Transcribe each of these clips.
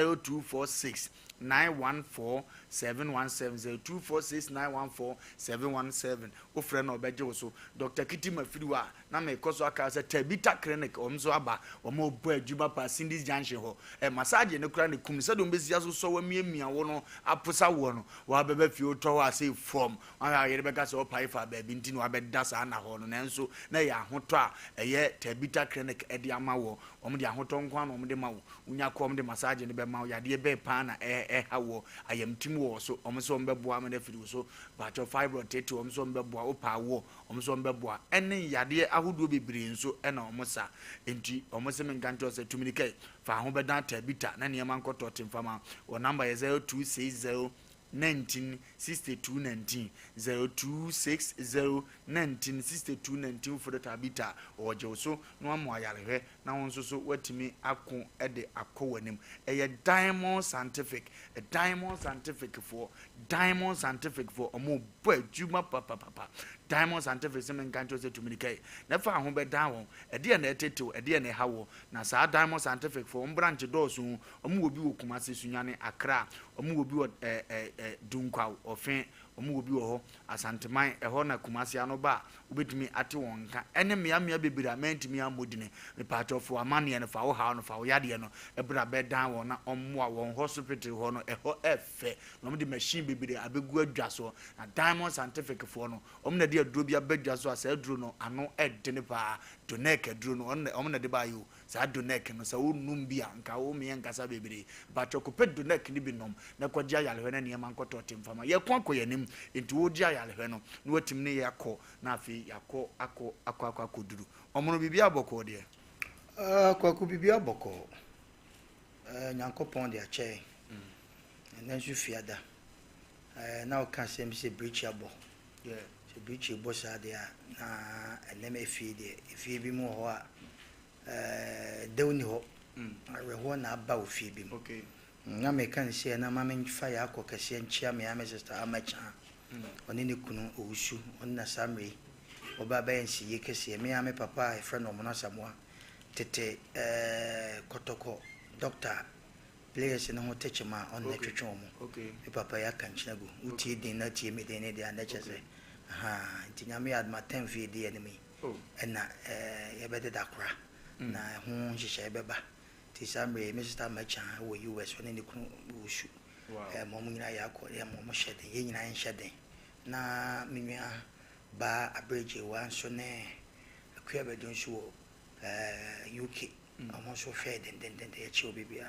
0246 914 717 0246 914 717 o friend no beje so Dr. Kitima Fidiwa na me koso aka se Tabita Clinic omso aba omo bo adwuma pa Cindy's Junction ho massage ne kura ne kum se do mbesi aso so wa miamia wo no aposa wo no wa beba fi o to wa say from wa ye be ka se o pai fa ba bi ntino wa be da sa na ho no nanso na ya hoto a eye Tabita Clinic e de ama wo omo de ahoto nkwa no omo de ma wo unya ko omo de massage ne be ma wo ya de be pa na ha wo ayamtim wo so omo so mbeboa me na firi so ba cho fibroid tete omo so mbeboa o pa wo omo so mbeboa ene yade ahodo bebre nso e na omo sa enti omo se menkanto se tuminikai fa ho beda Tabita na ne man koto timfama o number is 0260 196219 0260 196219 for the Tabita or Joso no more yale na wonso so watimi akon e de akowanim a diamond scientific for omo boy juma papa diamond scientific semen kanto se tuminikai na fa ho be down e de na etetew e de na hawo na sa diamond scientific for branch dosu omo obi wo Kumasi sunyane Accra omo obi wo dunkwa ofen omo obi wo ho Asanteman ho na Kumasi anoba obetumi ate wonka ene mea bebira mentimi amodine me part of amane ne fa wo ha no fa wo yade no ebra be dan wo na ommoa won hospital ho no eho efe no de machine bebira abegu adwa so na diamond scientific for no om na de aduro bia badwa so asa aduro no ano edene pa donek aduro no om na de ba yo sa donek no sa wo num bia nka wo me nkasa bebire ba chokopɛ donek ni binom na kwagia yale na ne man koto timfama ye kwa koyanim enti wo dia yale no na watim ne yakɔ na afi yakɔ akoduru omono bibia bɔkɔ de kwaku bibia bɔkɔ nyankopɔn de akyɛ nanso fiada na o kan sem se breach abo se breach abo sa de na eneme fie de fie bi mu ho a dewni ho areho na aba o fie bi mu okay na me kan se na ma men fa ya akɔkɛse nkyia me ya me sister amacha oni ne kunu owusu oni na samre oba ba ensi yekese me ya me papa e friend omo na samoa tete kotoko doctor players ne ho techema on na twetwe omo okay me papa ya kan chinago utie din na tie me den ne de na chese aha ntinya me adma 10 video enemy na ye bede dakra na ho hyehyɛ beba ti samre me sister amacha wo US oni ne kunu owusu mo mu nyina ya akɔ mo hyɛden ye nyina hyɛden na menua ba abreje wan so ne akua bedon so UK amo so hwɛ den ya chi obibia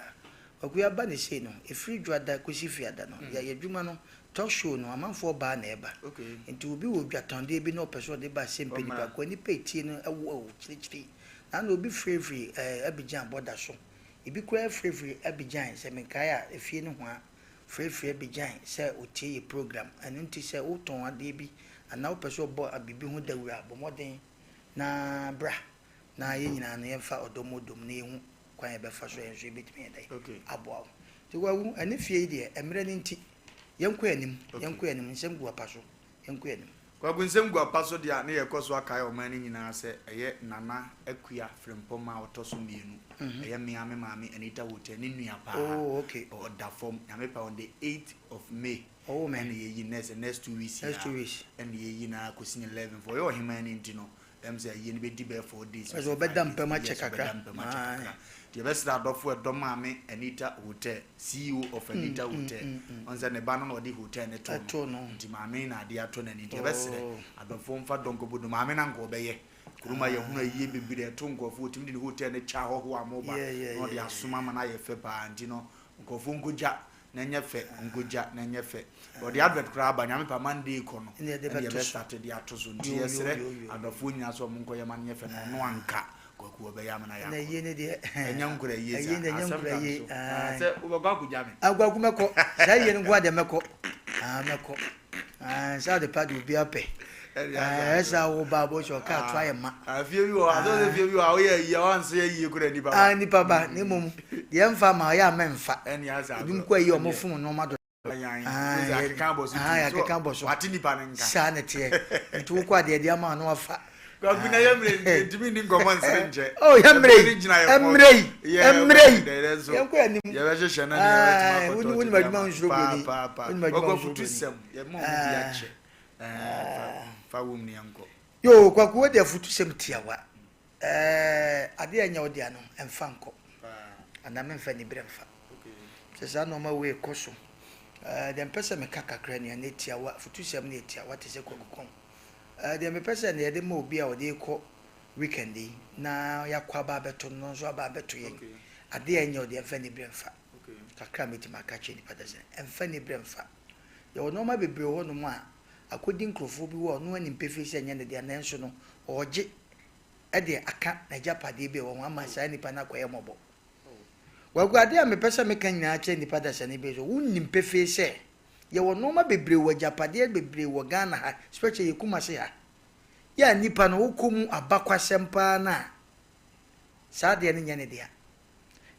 akua ba ne sei no efiri dwada kosi fiada no ya yadwuma no talk show no amanfo ba na eba okay enti obi wo dwatonde bi na opeso de ba Asem Npe Nipa ko ni peti no awo chirichiri na obi free Abidjan border so ibi kwa free Abidjan se menkai a efie no ho a free Abidjan se otie program anu nti se uton ade bi ana opeso bo abibi ho dawura bomoden na bra na ye nyina no yemfa odomodom na ehu kwan be fa so enso ebetimi edai aboa ti wawu ane fie de emre ni nti yenko anim nsem gu apaso yenko anim kwagu nsem gu apaso dia na ye koso akai o mani nyina se eye nana akua frempoma otoso mienu eye miame maame anita wote ni nua pa okay o da form na me pa on the 8th of May man ye yi next 2 weeks and ye yi na kosi 11 for your himani ntino them say ye ni be di be 4 days so bedam pema chekakra the best adofo edom ame anita hotel CEO of anita hotel on say ne ba no the hotel ne to no nti maame na ade ato na ni the best adofo mfa donko bodu maame na nko beye kuruma ye hunu aye bebire to nkofo timi di hotel ne cha ho amoba no de asoma ma na ye fe pa nti no nkofo nkoja na nyefe ngoja na nyefe o the advert kra ba nyame pa Monday ko no e be start the atozo nti yesere adofo nyina so mo nkoye ma nyefe no anka kwaku be yamana ya na ye ne de enyankura ye ye na enyankura ye se ubagwa kujame agwagu meko sa ye ngwa de meko meko sa de pa du bi ape esa wo babo so ka try ma afie bi wo azo fie bi wo ye ye wanse ye kura ni baba ni baba ni mum de mfa ma ya memfa eni asa dum kwa ye omo fun no ma do ya keka boso watini pa nka sa ne te ntu kwa de ama no afa Kwabuna yemre ntimi ni ngomo nsenje. Oh yemre. Yanko ya nim. Ya be hye na ya wetima ko. Woni maduma nsuro boni. Woni maduma futu sem. Ye mo bi ache. Fa wom ni yanko. Yo kwaku de futu sem tiawa. Ade anya odi ano emfa nko. Ana memfa ni bremfa. Sesa no ma we koso. Dem pese me kakakra ne na tiawa futu sem ne tiawa te se kokokon. Dem pese ne de ma obi a odi ko weekend na yakwa ba beto no so ba beto yen. Ade anya odi emfa ni bremfa. Kakra meti makache ni padase. Emfa ni bremfa. Yo no ma bebre ho no mu a akodi nkrofo bi wo no ani mpefe se anya ne de na enso no oje ede aka na japade bi wo ama sa nipa na koye mobo. Wagwade a mepesa meka nyina ache nipa da sane be so wonni mpefe se ye wo no ma bebre wo japade bebre wo Ghana ha special ye kuma se ha ya nipa no wokom abakwasempa na sa de ne nyane dia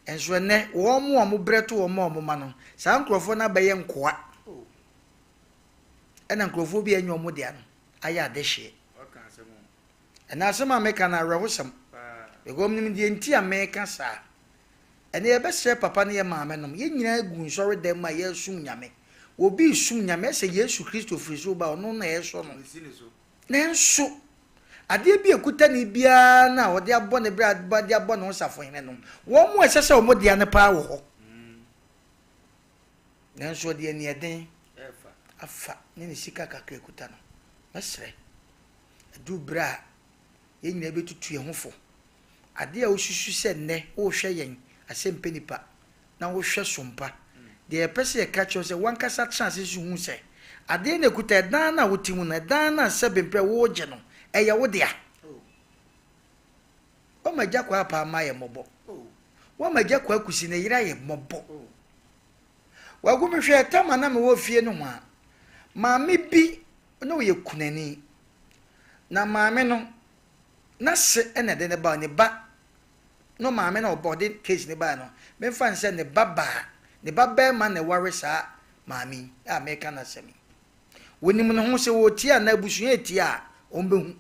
enso ne wo mo breto wo mo ma no sa nkrofo na baye nkoa ena nkrofo bi enyo mo dia no aya de hye ena asema meka na rehosam begom nim die nti ameka sa ene ye besre papa ne ye maame nom ye nyina egu nsori dem ma ye sum nyame obi sum nyame se Yesu Kristo friso ba ono na ye so no nenso ade bi ekuta ni bia na ode abo ne bra de abo no safo hene no wo mo esese o mo dia ne pa wo ho nenso de ni eden afa ne sika kakra ekuta no mesre du bra ye nyina betutu ye hofo ade a osusu se ne wo hwe yen Asem Npe Nipa na wo hwe Sompa de pese ye ka cho se wankasa chance su hu se ade na ekuta dan na wotimu na dan na sebempe wo je no eye wo dia o maja kwa pa ma ye mobo wo maja kwa kusi na yira ye mobo wa gu me hwe tama na me wo fie no ho a maame bi no ye kunani na maame no na se ene de ne ba ne ba no maame na obode case ne ba no me fan se ne baba ma ne ware sa maami a me kana semi wonim no ho se wo ti a na busu eti a ombehu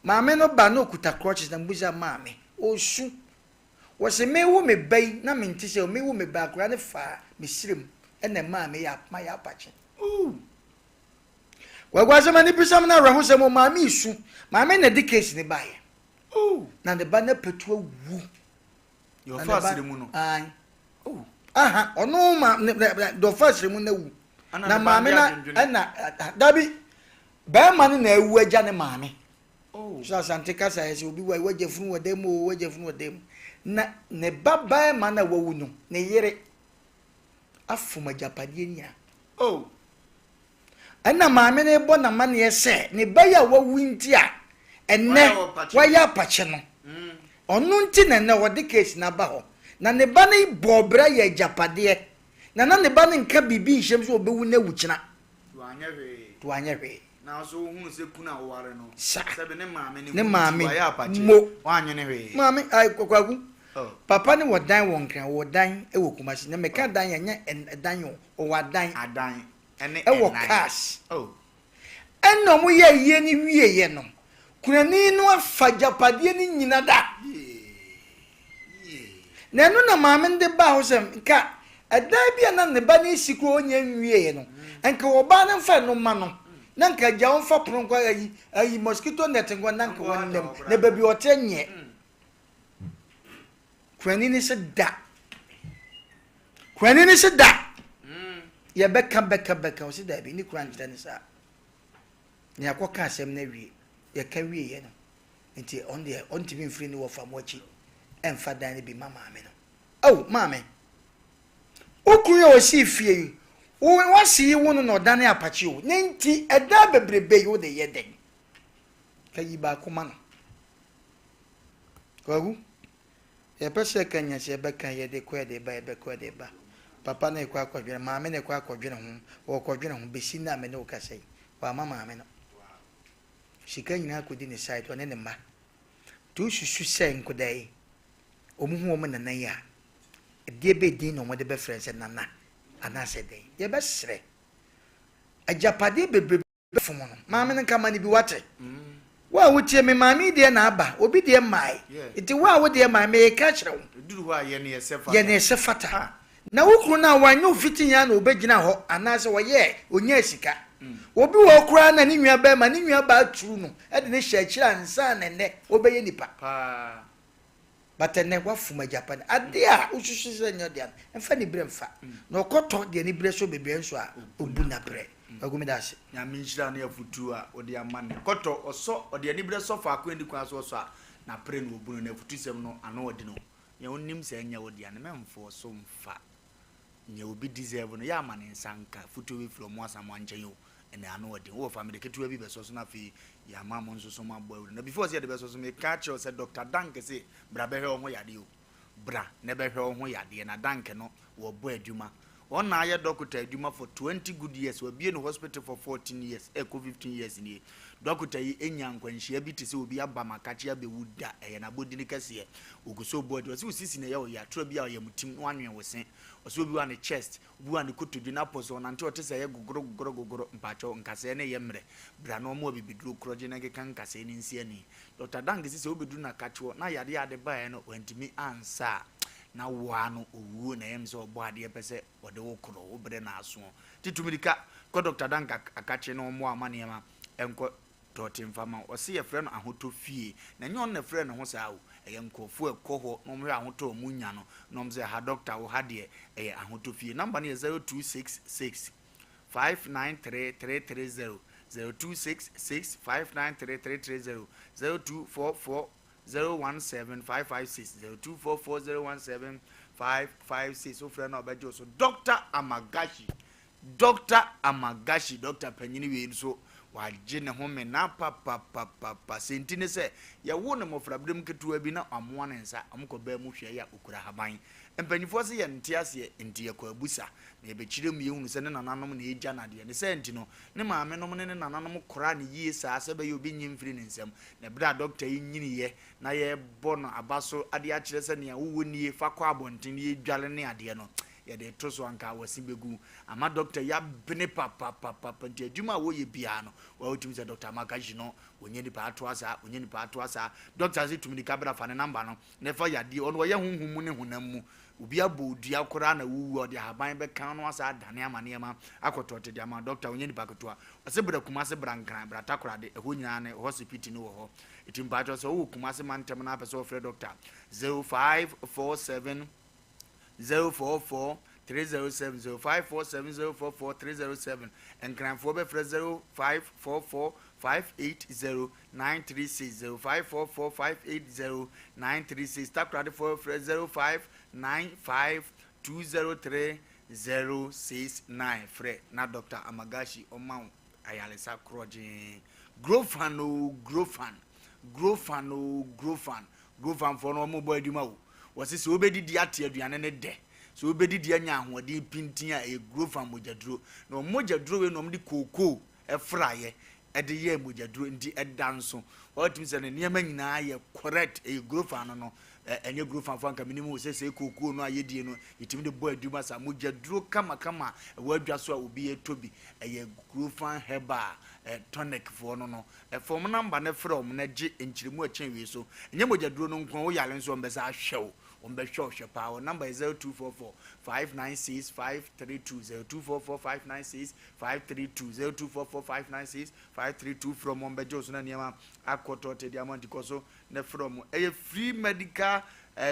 maame no ba no kuta crutches na mbuza maame osu wo se me wo me bai na me nti se me wo me ba kura ne fa me sirem ene maame ya ma ya pache wagwaze mani bisam na rahu se mo maame isu maame na di case ne ba ye na ne ba na petu wu yo fasire mu no ai aha ono ma do fasire mu na wu na maame na dabi ba ma na ewu agya ne maame so asante kasa ye se obi wa waje funu wadem na ne baba ma na wawu no ne yere afuma japade nya ana maame ne bo na ma ne yese ne ba ya wawu ntia enne waya pache no onu nti na wode case na ba ho na ne ba ne bobra ya japade na ne ba ne nka bibi hyem so obewu na wukyina to anyehwe na so hunu se kuna ware no sebe ne maame waya pache wa anyene hwe maame ai kokwagu papa ne wodan wonkran wodan e wokumasi na meka dan nya dan yo o wadan adan ene e wo cash eno mo ye ni wieye no kunani no afajapade ni nyina da na no na maame de ba ho sem ka adan bia na ne ba ni sikro onya wieye no enka wo ba na fa no ma no na nka ja on fa pronko ayi mosquito net ngwa na nka wonnem na ba bi otenye kunani ni se da ye beka o se da bi ni kuran tani sa ni akoka asem na wie ye ka wie ye no nti on ti bi free ni Wofa mochi emfa dan ni bi mama me no mama okuye o si fie wo wasi wonu no dan apache o nti eda bebrebe yo de ye den ka yi ba kuma no kwagu ye pese kanya se beka ye de kwa de ba papa na ekwa akwadwene maame na ekwa akwadwene ho wo kwadwene ho besi na me ne okasai wa mama me no shika nyina akodi ne site one ne ma tu susu se nkodai omuhu omo nana ya de be din no mo de be friends nana ana se den ye be sre ajapade bebrebe fomo no maame ne kama ne bi wate Wa wutie me maami de na aba obi de mai iti wa wo de mai me catch rew duru ho a ye ne se fata na wukru na wanyo fitin ya na obegina ho anase wo ye onya sika obi wo kura na ni nwa ba ma ni nwa ba tru no e de ne hye kira nsa na ne obeye nipa pa batene wa fuma Japan ade a ususu se nyo de emfa ni bre mfa na okoto de ni bre so bebe nso a obu na bre agumi dase nya minjira na afutu a ode amane koto oso ode ani bre so fa akwendi kwa so so a na pre no obu na afutu sem no ano ode no nya onim se nya ode ane memfo so mfa nya obi deserve no ya amane nsanka futu we from wasam anche yo ene ano ode wo family ketu bi be so so na fi ya mama nso so ma bo na before say the be so so me catch you say Dr. Danke say bra be hwe ho yade o bra ne be hwe ho yade na Danke no wo bo adwuma on na ye doctor adwuma for 20 good years we be in hospital for 14 years eco 15 years ni doctor yi enya nkwanhia bi te se obi aba makachi abewuda na bodini kase oguso body o sisi na ye o ya tro bi a ye mutim no anwen wose o so obi wa ne chest obi wa ne kotodu na poso na nte o te se ye gogoro mpacho nkase ne ye mre bra no mo bibiduro kroje na ke kan nkase ni nsia ni Dr. Danke se obedu na kacho na yade ba no wantimi ansa na wano owu na yem so obo ade pese ode wo kro wo bre na aso titumidika ko Dr. Danke akache no mo amane ma enko doti mfama o se ye frɛ no ahoto fie na nye on na frɛ no ho saa o eye nkofo ekoho no mo ahoto omunya no no mo se ha doctor wo ha de eye ahoto fie number ne 0266 593330 0266 593330 0244 017556 0244 017556 so friend obejo so Dr. Amagashi Dr. Panyini we so waje ne home na papa sentine se ya wo ne mofrabdem ketua bi na amoa ne nsa amkoba mu hwe ya okura haban empanyifo se ye nte ase nte ya kwa abusa na ebechire mu yehunu se ne nananom na eja na de ne se nti no ne maame nom ne nananom kora ne yie saa se be ye obi nyimfiri ne nsam na bra doctor yi nyini ye na ye bo no abaso ade a kire se ne ya wo nie fa kwa abonten ye dwale ne ade no ya de troso anka wasi begu ama doctor ya bene papa nti adwuma wo ye bia no wa otimi se Dr. Amagashi no onye ni pa ato asa doctor se tumi ka bra fa ne number no ne fa ya de ono ye hunhum ne honam mu obi abodua kora na wuwu ode haban be kan no asa dane amane ma akotote de ama doctor onye ni pa keto a ase bra kuma se bra nkran bra takora de ho nyina ne hospital no wo ho itim pa to so wo kuma se mantem na pese ofre doctor 0547 044 307 0547 044 307 and cram for be 0544 580 936 0544 580 936 tap credit for 0595 203 069 fre na Dr. Amagashi Omau ayalesa kroje grofan for no mo boy duma wasi se obedidi ate aduane ne de so obedidi anya ahode pintin a e grofan mojaduro no mojaduro we no mde koko efraye e de ye mojaduro ndi edanso otim se ne niam nyina ye correct e grofan no enye grofan fanka minimum se koko no ayedie no itim de boy aduma sa mojaduro kama wadwa so a obi etobi e grofan Herbal tonic for no form number ne from na gi enchirimu achen wi so enye mojaduro no nkon wo yale nso mbesa ahwew ombe show power number is 0244 596 532 0244 596 532 0244 596 532 from ombe jos na niam akoto te diamond koso ne from free medical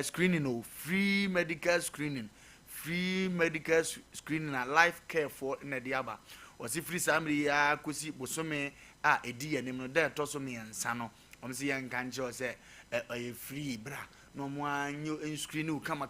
screening no free medical screening and life care for na diaba osi free samri ya kosi bosome a edi yanim no da to so me nsa no omsi yan kanche o se free bra no mo anyo screen kama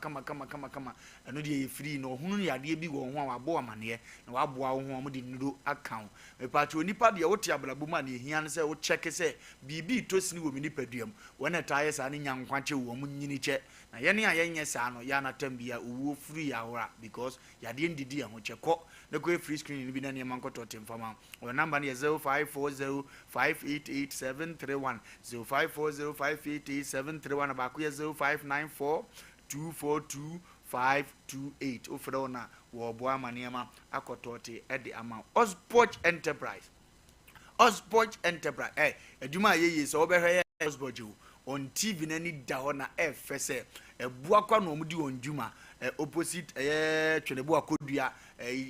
eno de free no hunu yade bi wo ho abo amane na waboa wo ho mo de nuro account me pacho nipa de wote ablabo ma na ehia ne se wo check se bibi to sini wo mi nipaduam wona taye sa ne nyankwache wo mo nyini che na ye ne ayenye sa no ya na tambia wo free awra because yade ndidi ho cheko ne ko free screen bi na ne mankoto temfama wo number ne 0540 588731 0540 588731 ba ko 0594 242 528 ofrona wo boa maniema akotote ede ama Osport Enterprise Osborne Enterprise adwuma ye so obehwe Osborne on TV nani da ho na efese ebua kwa no mudi on dwuma opposite Twenebo Akodua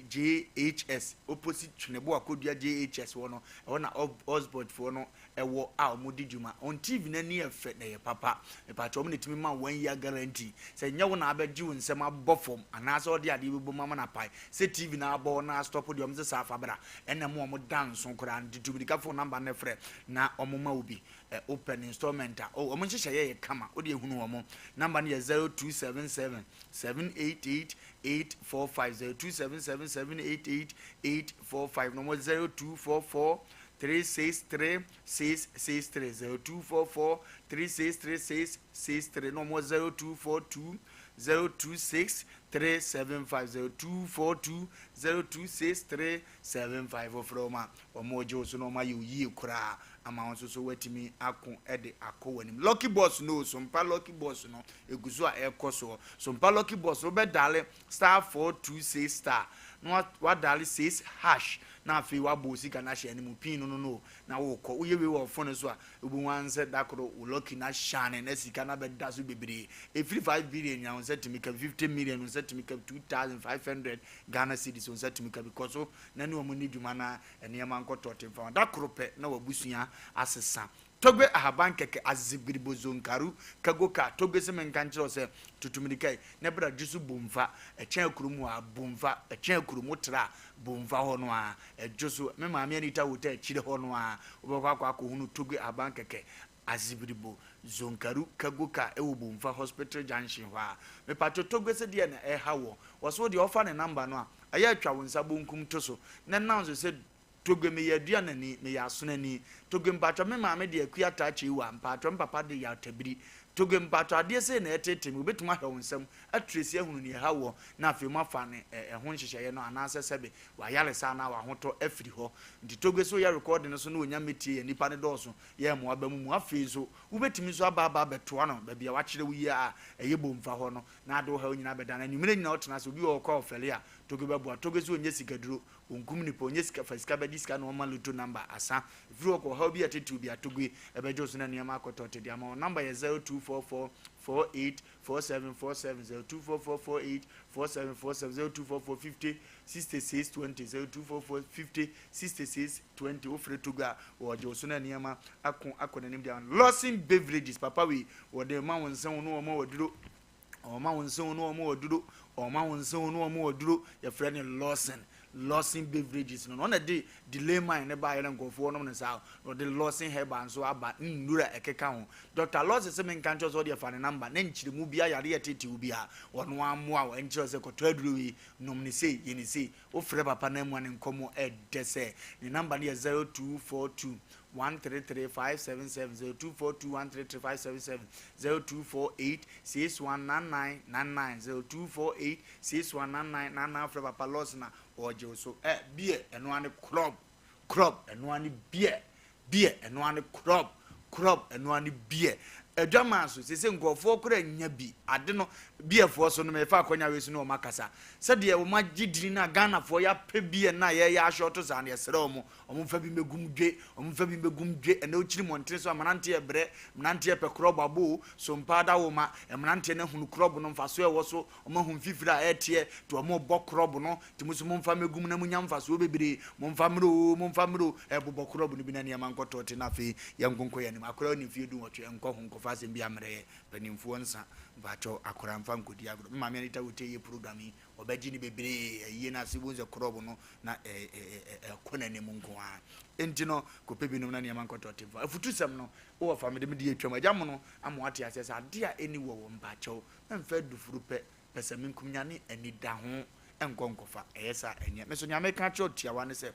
JHS opposite Twenebo Akodua JHS wono na Osborne for no ewo a omudi dwuma on TV nani efe na ye papa e pa to me timi ma 1 year guarantee se nya wo na abeji wo nsem abofom anase ode ade bebo mama na pai se TV na abo na stop de omze safa bra ena mo omo dance nkora nditubika phone number na frɛ na omoma obi open installment omo nhyehyɛ ye kama ode ehunu omo number na 0277 788 845 0277 788 845 no 0244 363 663 0244 363 663 no 0242 026 375 0242 026 375 from omojo so no ma yi kura ama won so watimi akon ede akowanim lucky boss no Sompa lucky boss no eguzo a ekoso Sompa lucky boss no be dale star 426 star no what dale says hash na afi wa bosi kana hye animu pin no na wo kɔ uye we wo phone so a obu wan se dakoro lucky na shane na sika na be da so bebre e 5 billion ya on set to make 50 million on set to make 2500 Ghana cedis on set to make because so na ni omo ni dwuma na ene ma nkoto temfa dakoro pe na wabusua asesa togbe ahaban keke azibiribo zonkaru kagoka togbe se menkanchiro se tutumirikai ne bra jusu bomfa echen akurumu a bomfa echen akurumu tra bomfa hono a ejusu me maami anita wota echire hono a obakwa hunu togbe ahaban keke azibiribo zonkaru kagoka ewo bomfa hospital junction hwa me pato togbe se de na hawo woso de offer ne number no a aya atwa wonsa bonkum to so na nanzo se togwe me yadua nani me yasonani togwe mpato me maame de akua tachi wa mpato mpapa de ya tabiri togwe mpato ade se na etete me obetuma hwe wonsam atresi ahunu ne hawo na afi mu afa ne ho nhyehyeye no anase sebe wa yale sa na wa hoto afiri ho ndi togwe so ya record no so na onya metie nipa ne doso ye mo abamu mu afi so ubetimi so aba beto no ba bia wa kire wi a eyebo mfa ho no na ado ha onyina beda na nyumire nyina otena so bi o call fele a togwe babo togwe so onye sikaduro onkum ni po onye sika fasika ba disika no ma luto number asa ifiri o ko ha bi atetu bi atogwe ebejo so na niam akotote dia ma number ye 0244 484747 0244 484747 0244 50 6620 0244 50 6620 ofre toga ojo so na niam akonanim dia Lawson beverages papa we wo de ma wonsen no ma waduro o ma wonsen no ma waduro o ma wonsen no ma waduro ya frɛ ne Lawson beverages no na de delay mine ne ba yere nkofo no sa no de Lawson Herbal so aba nnura ekeka ho Dr. Lawson se men kancho so de fa ne number na nchire mu bia yare yetete u bia wono amoa wo nchire se koto aduru wi nom ni sei ye ni sei o frɛ papa na mu ne nkomo edese ne number ne 0242 133 577 0248 6199 0248 6199 frɛ papa Lawson na oje so beer eno ane crop eno ane beer eno ane crop eno ane beer edwama so sese nkofo kura nya bi ade no beer fo so no me fa akonya we so no makasa se de wo magidiri na Ghana fo ya pe beer na ye ya short so ane sere omo fa bi megum dwe ene ochiri montre so amanante e bre manante e pe crop abo so mpada wo ma emanante na hunu crop no mfa so e wo so omo hu fifira a etie to omo bo crop no timuso mo mfa megum na munya mfa so bebere mo mfa mro e bo crop no bi na ne mankoto te na fe ya nkonko ya ni makora ni fie du woto enko hu fase bia mre panimfo nsa bacho akora mfa nkodi agro mama me nita wote ye program yi obaji ni bebre ye na sibu ze krobo no na kona ne munko a entino ko pebi no na ne mankoto tefa afutusem no wo family me de atwam agya mo no amwate asese ade a eni wo mbacho mfa dufuru pe pesa minkumnya ne ani da ho enkonkofa eyesa enye me so nya me ka cho tiawa ne se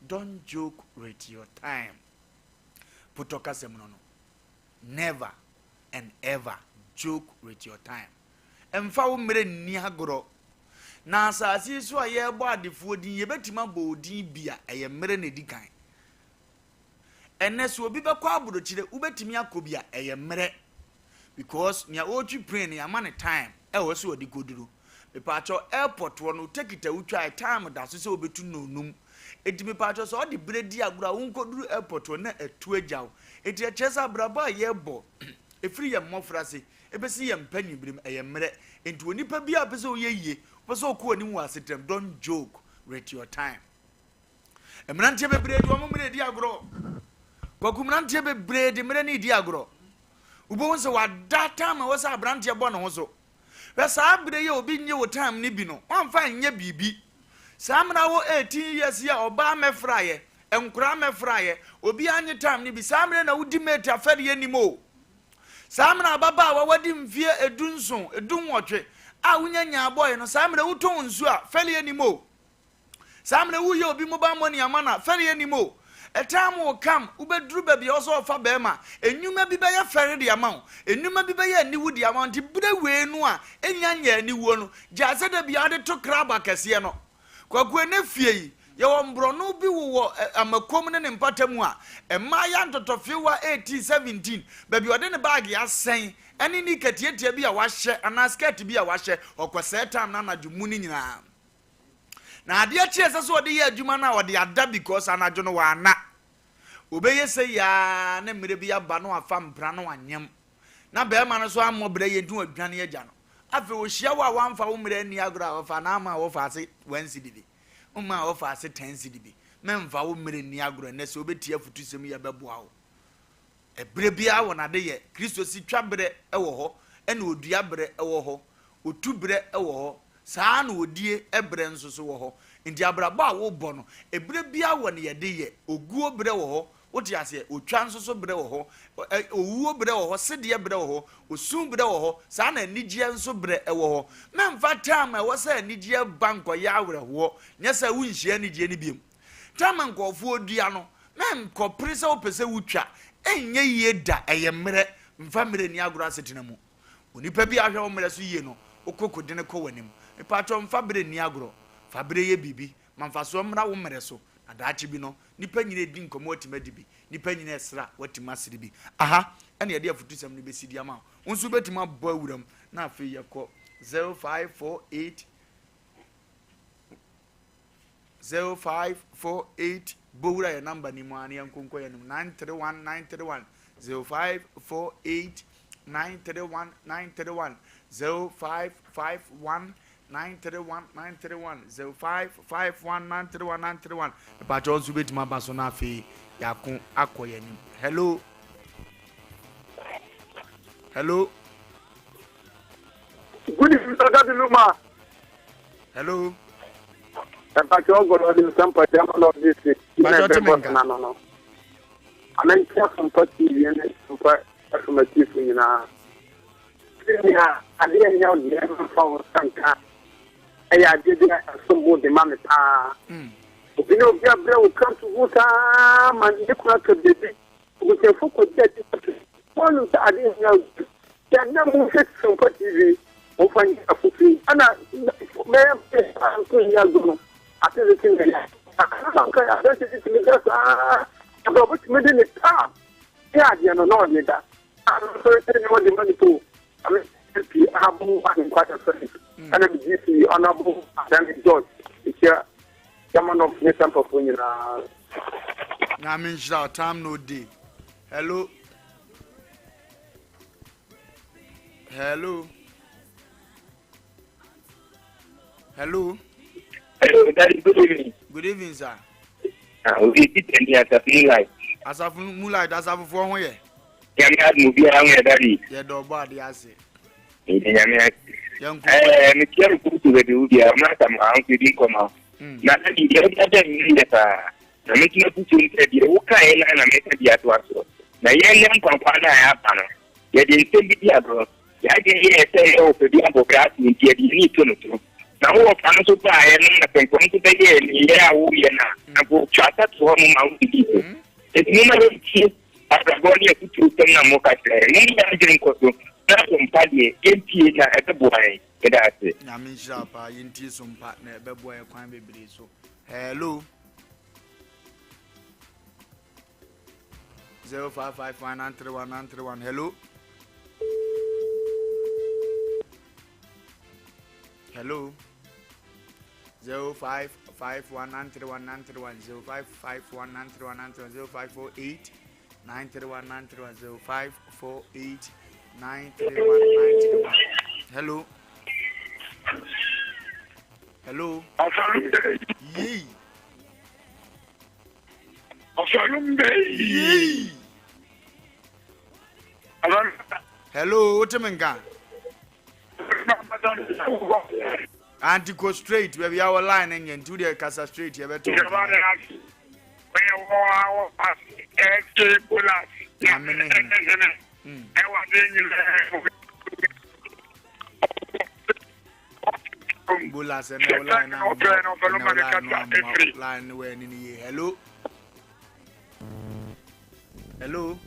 don't joke with your time putoka sem no never and ever joke with your time. Emfa wo mere ni agoro. Na asasi so aye bo adefo din ye betima bo din bia eye mere na dikan. Ene so obi be kwa abodo kire ubetimi akobia eye mere because nya ochi plane ya man time e wo so odi goduru. Be pa cho airport wo no take it utwa time da so se obetu no num edimi pacho so odi bredi agura wonkoduru airport na etu agyaw enti e chesa braba yebo efiri ye mmofrase ebesi ye mpanyibrim eyemre enti onipa bia pese oyeye pese okọ ani mu asetem don't joke with your time emrantie bebredi wo mmre di agro kwakumrantie bebredi mre ni di agro ubo wonse wa data ma wo sa abrantie bo ne ho so besa abre ye obi nye wo time ni bi no wamfa nye bibi samra wo 18 years ya oba mefraye enkura mefraye obi anye time ni bi samre na wudi mate afere ye nimo samra baba wa wadi mfie edunson edunwotwe a wunyanya boy no samre wuton nsu a fere ye nimo samre wuye obi mobile money amana fere ye nimo etam wo kam ubeduru ba bia oso ofa be ma enwuma bi be ye fere de ama enwuma bi be ye niwu de ama nti bre we nu a enyanya niwu no jaze da bia de to kraba kese no kwakwe na fie yi ye wo mbrono bi wo amakom ne mpatamu a ema ya ntotofewa 1817 ba bi ode ne bag ya sen eni ni katietie bi a wahye ana skirt bi a wahye okwese time na najumu ni nyina na ade a chie sese ode ye adwuma na ode ada because anajo no wa na obeye se ya na mire bi aba no afa mpra no anyem na be ma no so amobre ye ntu adwane ye gya no afi o hia wa wamfa wo mire ni agora ofa na ama wo fa ase 1 cedi umma wo fa ase 10 cedi memfa wo mire ni agora na se obeti afutusem ye beboa wo ebre bia wo na de ye Kristo si twabere ewo ho ena odua bere ewo ho otubere ewo ho saa na odie ebre nso so wo ho ndi abrabo a wo bɔ no ebre bia wo ne ye de ye oguo bere wo ho wote ase otwa nso so bere wo ho owuo bere wo ho sede bere wo ho osun bere wo ho saa na anigye nso bere wo ho memfa time wo sa anigye banko ya awre ho nyesa wunhia anigye ne biem time nkofo odua no mem kopre se opese wutwa enye yie da eyemre mfa mre ni agoro asetena mu onipa bi ahwe wo mre so yie no okokode ne ko wanim ipatwo mfa bre ni agoro fa bre ye bibi mamfa so mra wo mre so na daachi bi no nipa nyine di nkomo otimadi bi nipa nyine esra watima siri bi aha ene ye de afutusam no besidi ama unsu betima bo awuram na afi yekọ 0548 bowura ye number ni mu ani yankonko ye 931931 0548 931 0551 931 0551 pa Johnson betima baso na afi yakon akoye ni hello good evening Dr. Luma. Hello Pa Jogo do Sompa of this no amen Sompa TV and Sompa affirmative na ya ade nya o de fa o sanka aya de de sombo de mama ta obi no bia bra o come to water man de kura to de o te foko de onu ta ade nya ya na mu se Sompa TV o fa ni afufi ana me ko nya go ate de tin ya aka ka ya de ti mi ga sa aba but me de ne ta ya de no no de da so te ne mo de money to Herbal and quite a friend. And I'm GC Honorable Asem George. It's here, someone of Nissan Papuna. I mean, time no day. Hello. Hello, Daddy, good evening. Good evening, sir. We did any other moonlight. As of moonlight, as of for here. Yamia movie around Daddy. Yeah, dog body, I say. Yamia. Mikia kutu the Udia, Madam, Uncle Dinkoma. Nothing the other letter. Na making a put in the Uka and I make a diatuaso. Na young Pampana Apana. Yet in Sembia, bro. I can hear say, oh, the Diabo Grass, you need to know. Now, what I'm so tired, and I come to the year, yeah, we are now. I go chat at one mount. It's no Abragonia to Tuna Moka, and drink also. That's on Paddy, empty at the boy. That's it. I mean, Shapa, into some partner, but boy, I can't be so. Hello 0551 hello. 0551931931 0551931931 0548 931 Hello. Hello. Yee. Yee. Hello, Otemenga. Auntie go straight, we have our line and into the Casa Street. You better. Bulas and line when in the hello. Hello.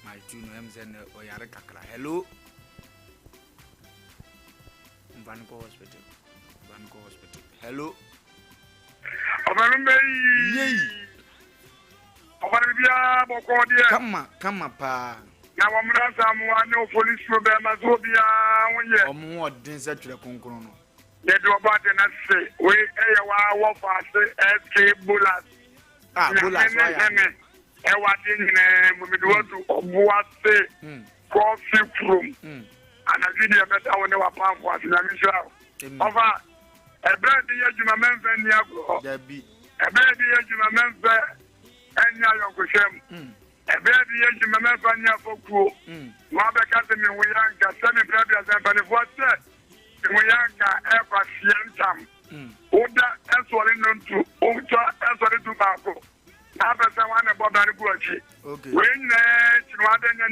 My two names and Oyaraka. Hello. Banco Hospital. Hello. Come on, pa. Now I'm not someone no police problem as well. More desert to the concrono. They do about the say, we a Wofa say, bullets. Bullets. I was in to coffee room. And I did a better when they were palm was in a mission. Over a brand new man, there be a baby, a man, and young Kushem. A baby, a man, for crew. Mother Catherine, we are sending previous and what said. We are ever sientam. Oda and swallowing to Ultra and swallowing to Baco. After someone about the Gucci. Okay. When you want any,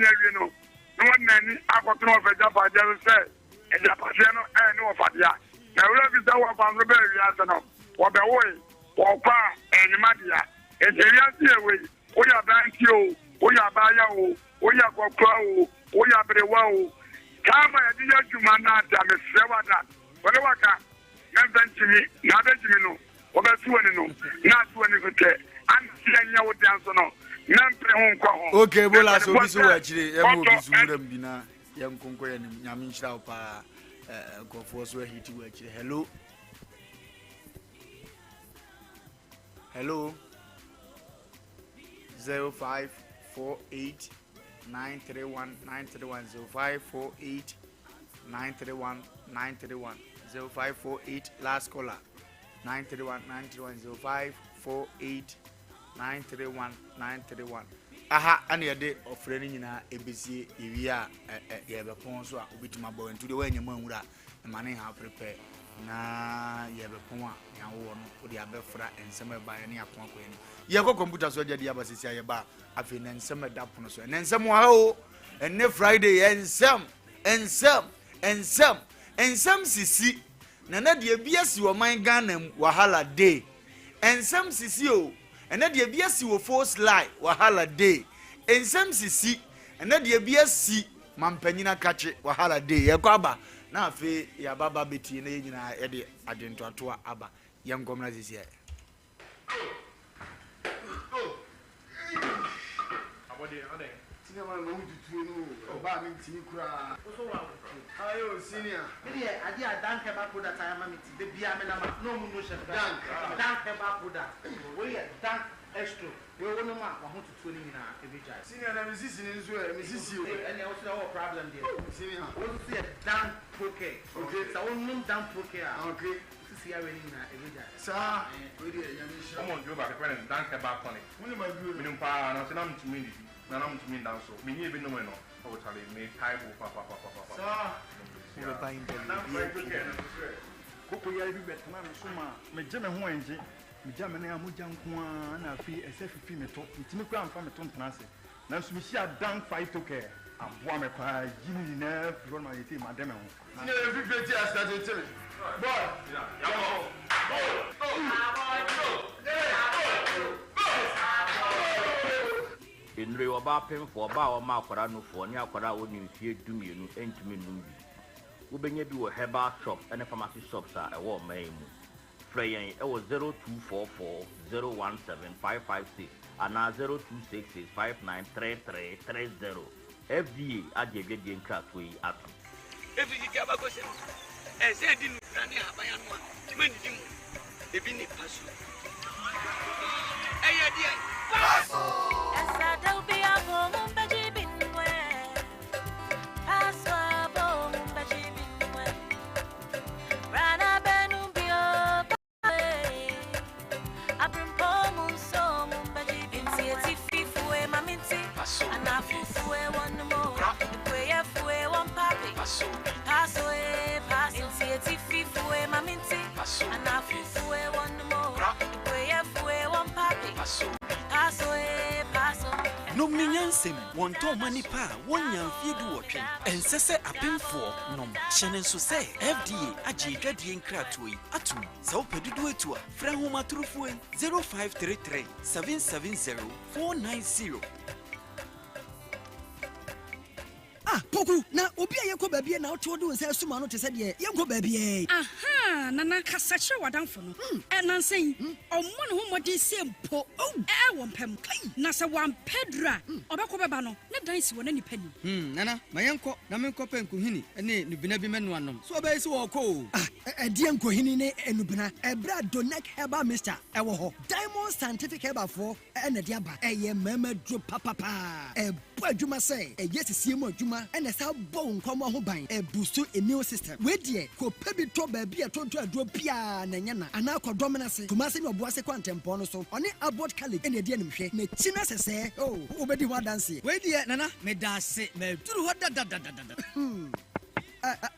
no one, I got to know if I just said, and Japano and no Fadia. Now, we have the one from the very arsenal. What the way, Wofa and Madia. It's a real way. We are bank you, we are Bayao, we are Coco, we are Brewo. Come and do your humanity, Miss Sevada. Whatever can, nothing to me, nothing to me, no. What about 20 no? Not 20 good. I'm saying you would dance on. Okay, well, I saw this actually. I'm going to be now. Young Conquer and Yamin Shaupa go for so he to actually. Hello. Hello. 0548 931 931 0548 931 931 0548 last caller 931 931 0548 931 aha and your day of training in a ABC area you have a ponso with my boy into the way your mom would money have prepared na you have a poma ya won for the abefra and some by any upon you have a computer so the abasisi ayaba afin and some adapono so and some wow and ne Friday and some sisi na na de biasi wo man Ghana wahala day and some sisi o and na de biasi wo force lie wahala day and some sisi and na de biasi mampanyina kache wahala day ye kwaba na afi ya baba beti na nyina ye de adento atoa aba ye ngomna sisi e Man, ba mi ti kura. Ayo senior. Me I dey dank Herbal product I am meet. The bia me na no mu no chef. Dank Herbal product. We dank extra. We won ma wa ho tutu ni na e be jai. Senior na mi sisi ni nso e mi sisi o. And there was no problem there. Senior. We see a dank poke. Okay. So we no dank poke ah. Okay. Sisi ya we ni na e be jai. Sa. We dey ya mi sha. Come on, do ba ko na dank Herbal tonic. We ma do. Mi num pa na se na mtu mindi. Na na mtu minda so. Mi ni e be no no. O tale me taibo pa. Sa. we buy in Koko ya bi betena me so ma me je me ho enje me ja me na amugya nko na afi ese fifi me to ntimi kura amfa me to ntena se na so me hia dan 5 to care aboa me pa yini na firo ma yeti ma dem ho ni e bi beti asta je tele boy Enre oba pem fo ba o ma akwara no fo ni akwara o ni mfie dumienu entumi num bi wobenya bi wo Herbal shop and pharmacy shops a ewo man mu frɛ yɛn ɛwɔ 0244 017 556 ana 0266 593330 FDA agye dwedie nkrato yi ato abakose say di nukura ne abayan no timani di mu ebi ni paso eye dia paso asa do be abo mumbaji binwe paso abo mumbaji binwe rana benu bio aprimpo munso mumbaji binwe tififue maminti anafufue one more we fue one papi paso paso tififue maminti anafufue one more we fue one papi paso paso no minyansem wonto manipa wonya mfiedu wotwe ensese apemfo nom hyene nso se FDA agye dwadie nkratoyi atum se opedudu etua fra homa turufue 0533 770 490. Poku na obi ayenko baabie na oto do nsa suma no te se de yenko baabie aha nana kasache wadanfo no enansen ommo no homodi sempo wo mpem na se wampedra obekọ beba no ne dan si wona nipa ni nana mayenko na menko penkuhini ene nubina bi menu anom so obai si wo ko die nkohini ne enubina ebra donek Herbal Mr ewo ho Diamond Scientific Herbal for ene de aba eye mamadro papapa ebu adwuma se eye sisie mu adwuma ene sa bo nkomo ho ban boost immune system we die ko pebi to ba bia tonto aduro pia na nya na ana akodom na se kuma se ne oboase kwantempo no so one abort college ene de nimhwe na china sese obedi ho dance we die nana me dase me turu ho da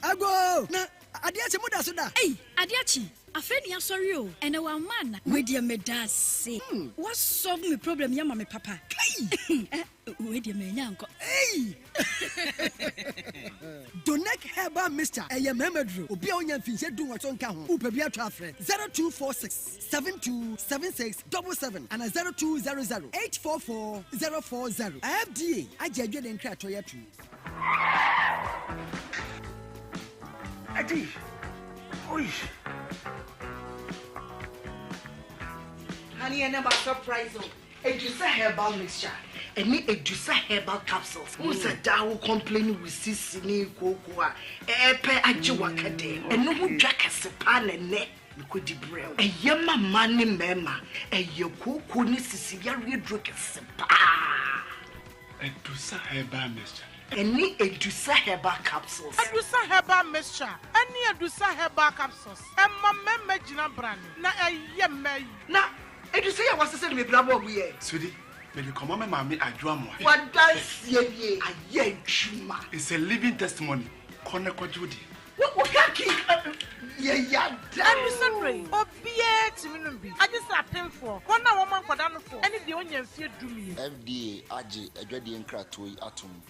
ago na adiachi muda so da adiachi afeni ya sorry o ene wa man we dey me dase what solve me problem ya mama papa we dey me nyanko Donek Herbal Mr eye memedro obi a onya mfinse du wato nka ho upabi atwa afre 0246 727677 and 0200 844040 FDA agye den krato ya tu Adi oi honey and surprise Edusa Herbal mixture any Edusa Herbal capsules who said dawo complain with sisini kokoa epe ajiwakade eno hu dwaka sepa na ne nikodi brew eyema mani mema eyekoko ni sisi yare droke sepa Edusa Herbal mixture any Edusa Herbal capsules Edusa Herbal mixture any Edusa Herbal capsules emma mema jina brand na eyema na Edusa ya wasese me brabo we Sudi me the command mama adwamo what dance ye aye chuma it's a living testimony kone kwajudi what kaki ya Edusa pray obie timinumbi agisa apemfo kona woman kwada no fo ene de onya mfie dumi FDA age adwade nkratoyi atom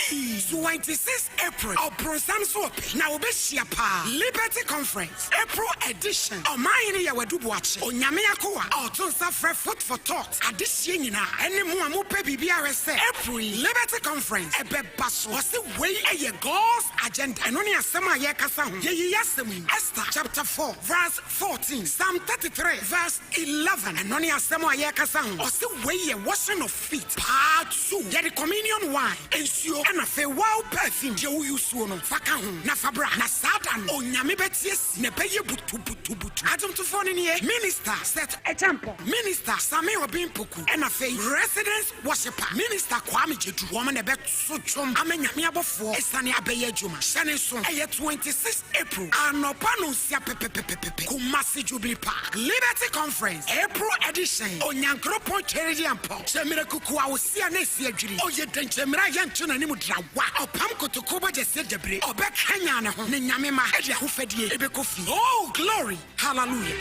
Hey, 26 April, Operation Sompa. Now we be pa Liberty Conference, April edition. O mine ya wedu watch. O nyame akoa. O tonsa free food for thought. Adisi nyina. Ene mu amu pe bibia we say. April Liberty Conference. Ebe baso. Wasi wey eye God's agenda. Eno ni asema ye kasa ho. Ye yasem. Esther chapter 4 verse 14. Psalm 33 verse 11. Eno ni asema ye kasa ho. Wasi wey ye washing of feet. Part 2. Ye the communion wine. Ensure and a fair wow perfume. You use one faka home. Na fabra. Na sadan. O nyame beties. Ne peye butu. Adam to phone in here. Minister set example. Minister Sami Obin Puku. And a fair residence worshiper. Minister Kwame Jedu. Woman a bet so chum. Amenya mi abofo. Esani abeye juma. Shane son. Eye 26 April. Anopano sia pepe. Kumasi Jubilee Park. Liberty Conference. April edition. Onyankropo Cherry Ampo. Semire kuku awusia nesi adwiri. Oye denchemira yanchuna ni mudrawa. Opam kotokoba jese debre. Obek hanya na ho. Ne nyame ma hede ahofadie ebe kofi. Oh glory. Hallelujah.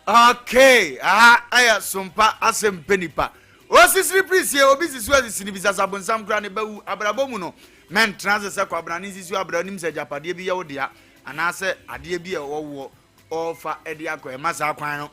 Okay, aya Sompa Asem Npe Nipa. Osisiri priest ye obi sisu asisi ni bisasa bonsam kra ne bawu abrabomu no. Men transe kwa brani sisu abranim se japade bi ye wodea anase ade bi ye wowo ofa ede akọ emasa kwan no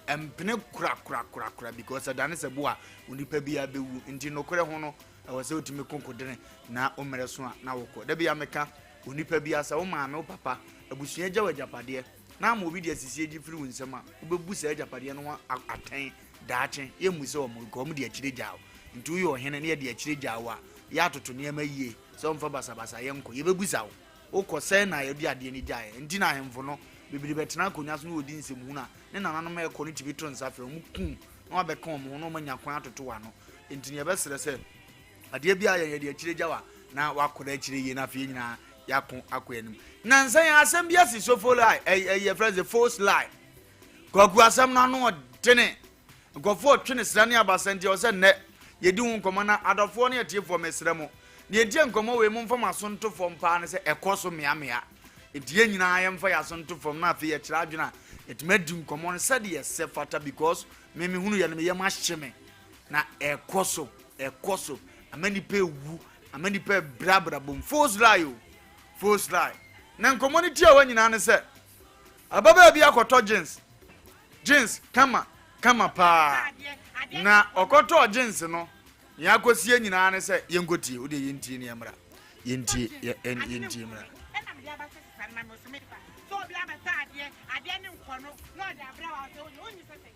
empene kura because adane se bo a onipa bi abewu nti nokore ho no awase otimi konkodene na omere so na wokọ da bi ameka onipa bi asa wo maame wo papa abusua gya wajapade na mo bi de asisi edi firi wunsema obebu sa japade no aten daache ye mu se o mo ko mo de akire gyawo ntu yo hene ne de akire gyawo a ya toto ne ma yie so mfa basa ye nko ye bebu sa wo okose na ye de ade ni gyae nti na hemfo no bibiri betena konya so no odi nsem hu na ne nananom e ko no tibi tron safe mu kun na obeka mo no manya kwan atoto wa no nti ne besere se ade bia ye de akire gyawa na wakoda akire ye na fe nyina yakon akoyanim na nsan ya asem bia si so follow ye friends the false lie gogu asem na no dene gofo twene srane abasante o se ne yedi hu nkomo na adofo ne yetiefo mesremo ne yedi nkomo we mu mfam asonto fom pa ne se ekoso meamea edie nyina ye mfa ya asonto fom na afi ye kira adwena etimadi nkomo ne se de ye se fata because me hunu ye ne ye ma hyeme na ekoso amani pe wu amani pe brabra bom false lie o false lie na community a wanyina ne se ababa bia koto jeans kama pa na okoto jeans no ya kosie nyina ne se yenkoti o de yenti ne amra yenti mra so bia beta ade ne nkono no de abra wa so onyi sese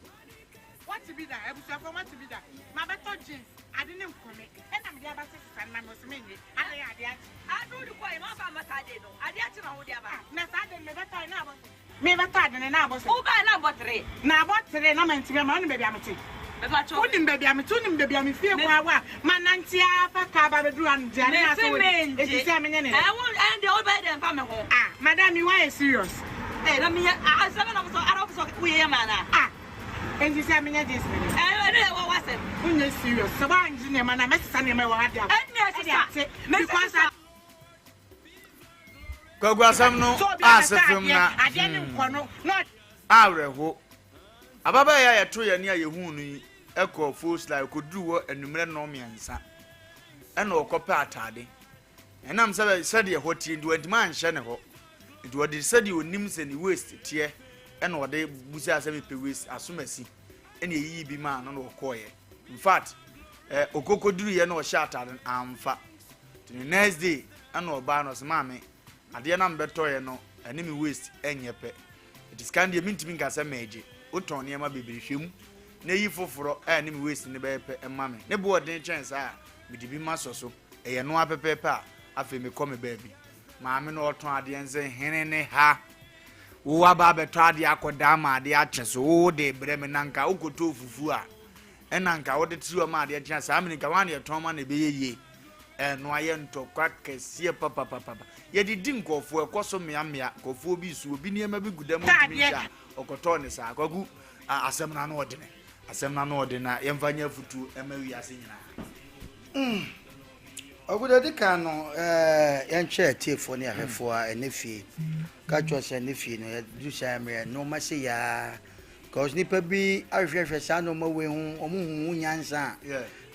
what to be that ebusa for what to be that ma beto jeans ade ne nkome na me dia ba sese san ma mo sme nyi ade adu du ko ma ba masade no ade ati na wo dia ba na sade me beta na abo me beta ade ne na abo so u ba na botre na mentime ma no be bia meti be ba cho unim be bia meti unim be bia me fie kwa wa manantia fa ka ba bedru an dia na so e si amenye ne e won and the old bed and fa me ho madam you are serious na me asem na so ara so we ye mana and you say amenye this minute what was it unye serious so ba engineer mana me sisa ne me wa dia because gogu asem no asefem na ade ne nkono no awreho ababa ya yeto ye ne ye hu nu eko false lie ko duwo enumre no miensa ena okopa atade enam said ye hoti ndi wantima anhye ne ho ndi wodi said ye onim se ni waste tie ena wode busa asem pe waste asomasi ena yi bi ma no okoye in fact okokoduru ye na o hye atade amfa the next day ena oba no se maame ade na mbeto ye no ene mi waste enyepe it is kind ye mintimi nkasa meje oton ne ma bebere hwem na yi foforo ene mi waste ne bepe emame ne bo odin chance a medi bi masoso eye no apepepe a afi me come baby maame no oton ade enze hene ne ha wo aba beto ade akoda ma ade acheso wo de breme nanka ukoto fufu a enanka wo de tiwa ma ade chance amini ka wan ye ton ma na be yeye no aye ntokwa kesie papa ye di nkofo ekoso meamea kofo bi su obi niema bi gudam ntimi okoto ne sa kwagu asem na no odena yemfanya futu emawi ase nyina ogude dika no yenche tiefo ne ahefo a enefie ka chose enefie no du sha mere no ma se ya cause nipa bi ahwehwe sa no ma we hu omuhu nyansa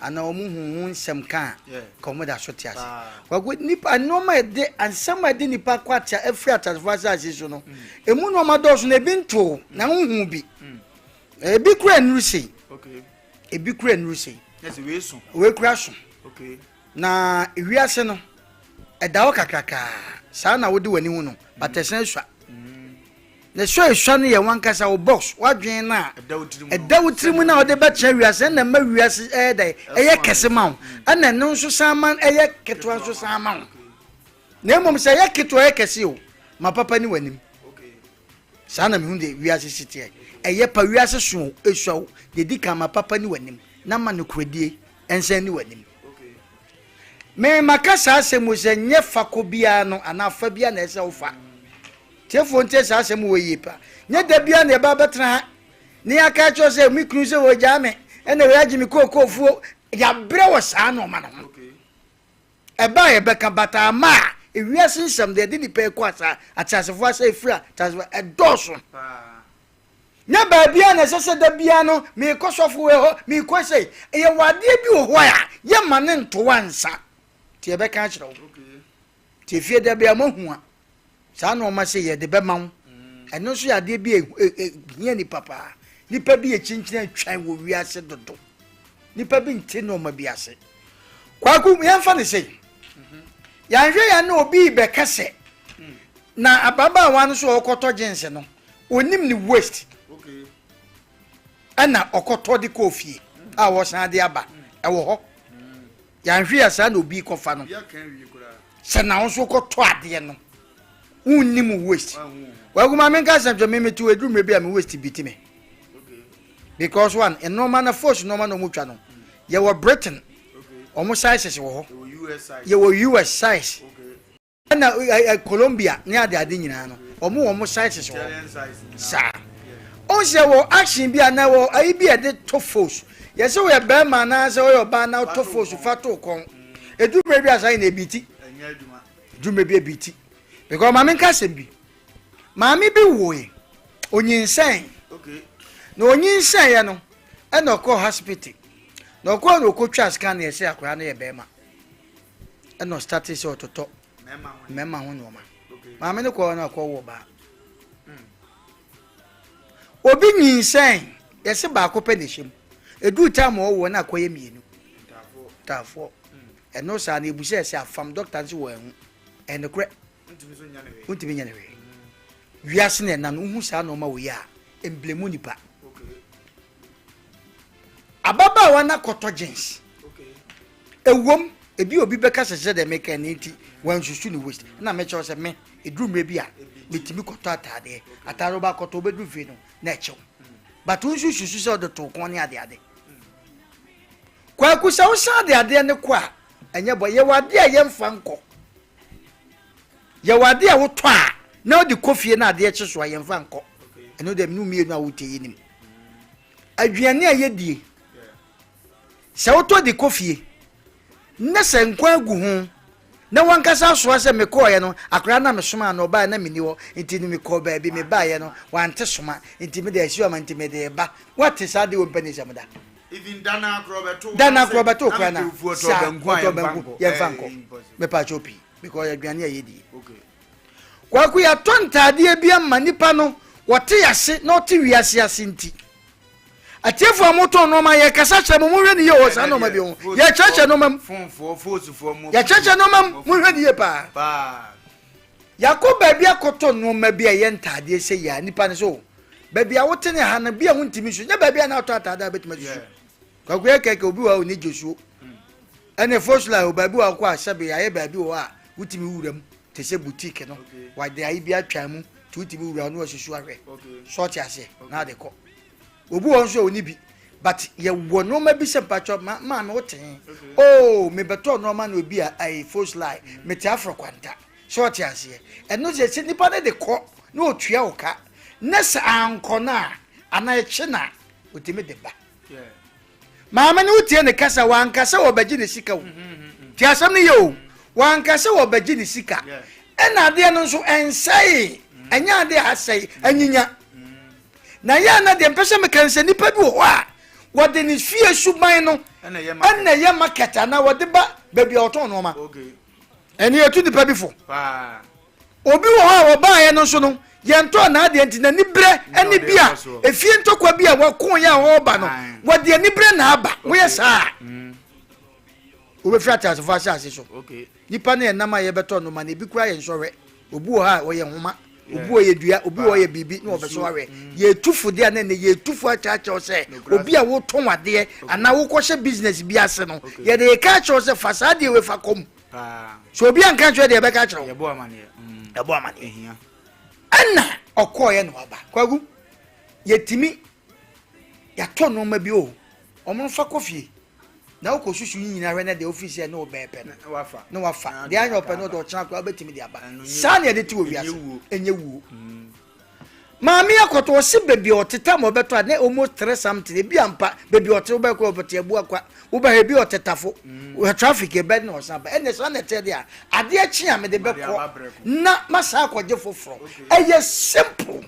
ana omuhu nsem kan komoda so tiase kwagu nipa no ma de ansama de nipa kwatia afri atasfasa asiso no emu no ma doso na bi nto na huhu bi ebi kura nrusi ebi kura nrusi yes we so we kura so okay na ewiase no edawo kakraka sa na wodi wani hu no batesen swa na swa no ye wankasa wo box wadwen na edawo trimu na wode ba cha wiase na ma wiase dai eye kese ma ana no so saman eye ketwa so saman na emom se eye ketwa eye kese o ma papa ni wanim okay sa na me hu de wiase sitie eye pa wiase so eswa de dika ma papa ni wanim na ma no kredie ensen ni wanim me makasa asem se nye fakobia no anafa bia na ese ofa tefo nte sa asem wo yipa nye da bia na ba betra ni aka cho se mi kru se wo jame ene we agimi kokofuo ya bre wo sa no ma no eba ye beka bata ma ewiase nsem de di pe ko asa atasefo asa efira tasefo edoso nya ba bia na se da bia no mi kosofo we ho mi ko se ye wade bi wo ho ya ye mane nto wansa ti ebe ka chiro ti fie da bia mahu a sa no ma se ye de be ma eno so ya de bi hia ni papa nipa bi e chinchina twan wo wiase dodo nipa bi nti no ma biase kwaku yemfa ne sei ya hwe ya na obi be kase na ababa wa no so okoto jense no onim ni waste okay ana okoto de kofi a wo san de aba e wo ho ya hwe ya san obi kofa no ya kan wi kura se na wo so koto ade no unim waste wa guma men ka san me metu edu me bia me waste bitime okay because one en normal na force normal no mutwa no ye were Britain omo sizes wo ho ye were US size na Colombia ni ade nyina no omo sizes wo sa on se wo action bia na wo ai bia de to force ye se wo ye be ma na se wo yo ba na to force fa to kon edu me bia sai na ebiti enya aduma du me bia ebiti because ma men ka se bi maami bi wo ye onyinsan okay na onyinsan ye no e na ko hospital na ko no ko twa scan ye se akora na ye be ma e no start se ototo mema ho no ma maami ne ko na ko wo ba obi nyinsan ye se ba ko penishim edu time wo na ko ye mienu tafo e no sa na ebuse se afam doctor nsi wo ehun e ne kure untimi nya ne we wiase na na no hu sa no ma wo ya emblemu nipa ababa wa na koto jeans ewom ebi obi beka sese de mekaniti wan susu ni waste na me che se me edrum re bia metimi koto atade ataro ba koto bedu fi no na eche but unsu susu se de to kon ni ade kwa kusa wo sa ade ne kwa enye bo ye wade a ye mfa nko ye wade a wo to a na odi kofie na ade eche so ye mfa nko eno dem nu mienu a wote yinim aduane a ye die se wo to di kofie na se nkwa agu ho na wankasa so se me ko ye no akra na me soma na oba na meni wo enti ni me ko ba bi me ba ye no wante soma enti me de asiwa man enti me de ba what is ade wo mpani samda even dana akrobeto kra na to banku ye fanko me pa chopi because aduane a ye die okay kwa ku ya tontade bia manipa no wote yase na wote wiase ase nti atiefo amoto no ma ye kasa kye mo hwe ni ye wo sa no ma bi ho ye kyeche no mam fonfo mo ye kyeche no mam mo hwe ni ye pa yakoba bia koto no ma bia ye ntade se ya nipa ne so ba bia wote ne ha na bia ho ntimi so nya ba bia na to atada betima so kwa ku ye keke obi wa oni josuo ene fosla o ba bi wa kwa sabe ya ye ba bi wo a wutimi wuram te se boutique no wa de ai bia twa mu tutimi wura no asusu ahwe so ti ase na de ko obu won so oni bi but ye wo no ma bi se pacho ma me woten oh me beto no ma no bi a ai force lie me ti afro kwanta so ti ase eno se nipa de ko na otua oka na sa anko na ana eche na otimi de ba maama ni utie ne kasa wankasa wo baji ne sika wo ti asam ne yo wankasa wo baji ne sika ena ade no so ensai enya ade asai anyinya na ya na de mpese me kanse nipa bi wo a wo de ne fie suban no ena ye market na wo de ba baby oton no ma okay eni etu nipa bi fo obi wo ha wo ba ye no so no ye nto na ade nti na nibre eni bia efie ntokwa bia wo kon ya wo ba no wo de nibre na aba wo ye sa wo be frata so fa sa so okay nipa na enam a ye beto no ma na bi kura ye nsore obi wo ha wo ye homa obi wo ye dua obi wo ye bibi na wo be so awe ye tufu de na ye tufu achacha o se obi a wo ton ade ana wo ko she business bi ase no ye de ka cha o se fasade we fa kom so obi an ka cha de be ka cha ye bo amane ehia ana okoye no aba kwagu yetimi ya to no ma bi o omo fa kofie na wo ko susu nyina hwe na de office na obepe na wafa de anyo pe no do chana kwa betimi de aba sa na de ti wo wiase enye wuo maami akoto o se bebi oteta mo beto na almost 3 something bi ampa bebi ote wo be ko obote abu akwa wo ba hebi otetafo wo traffic e be na o san ba ene so na te de a ade achi a me de be ko na masa akwaje foforo eye simple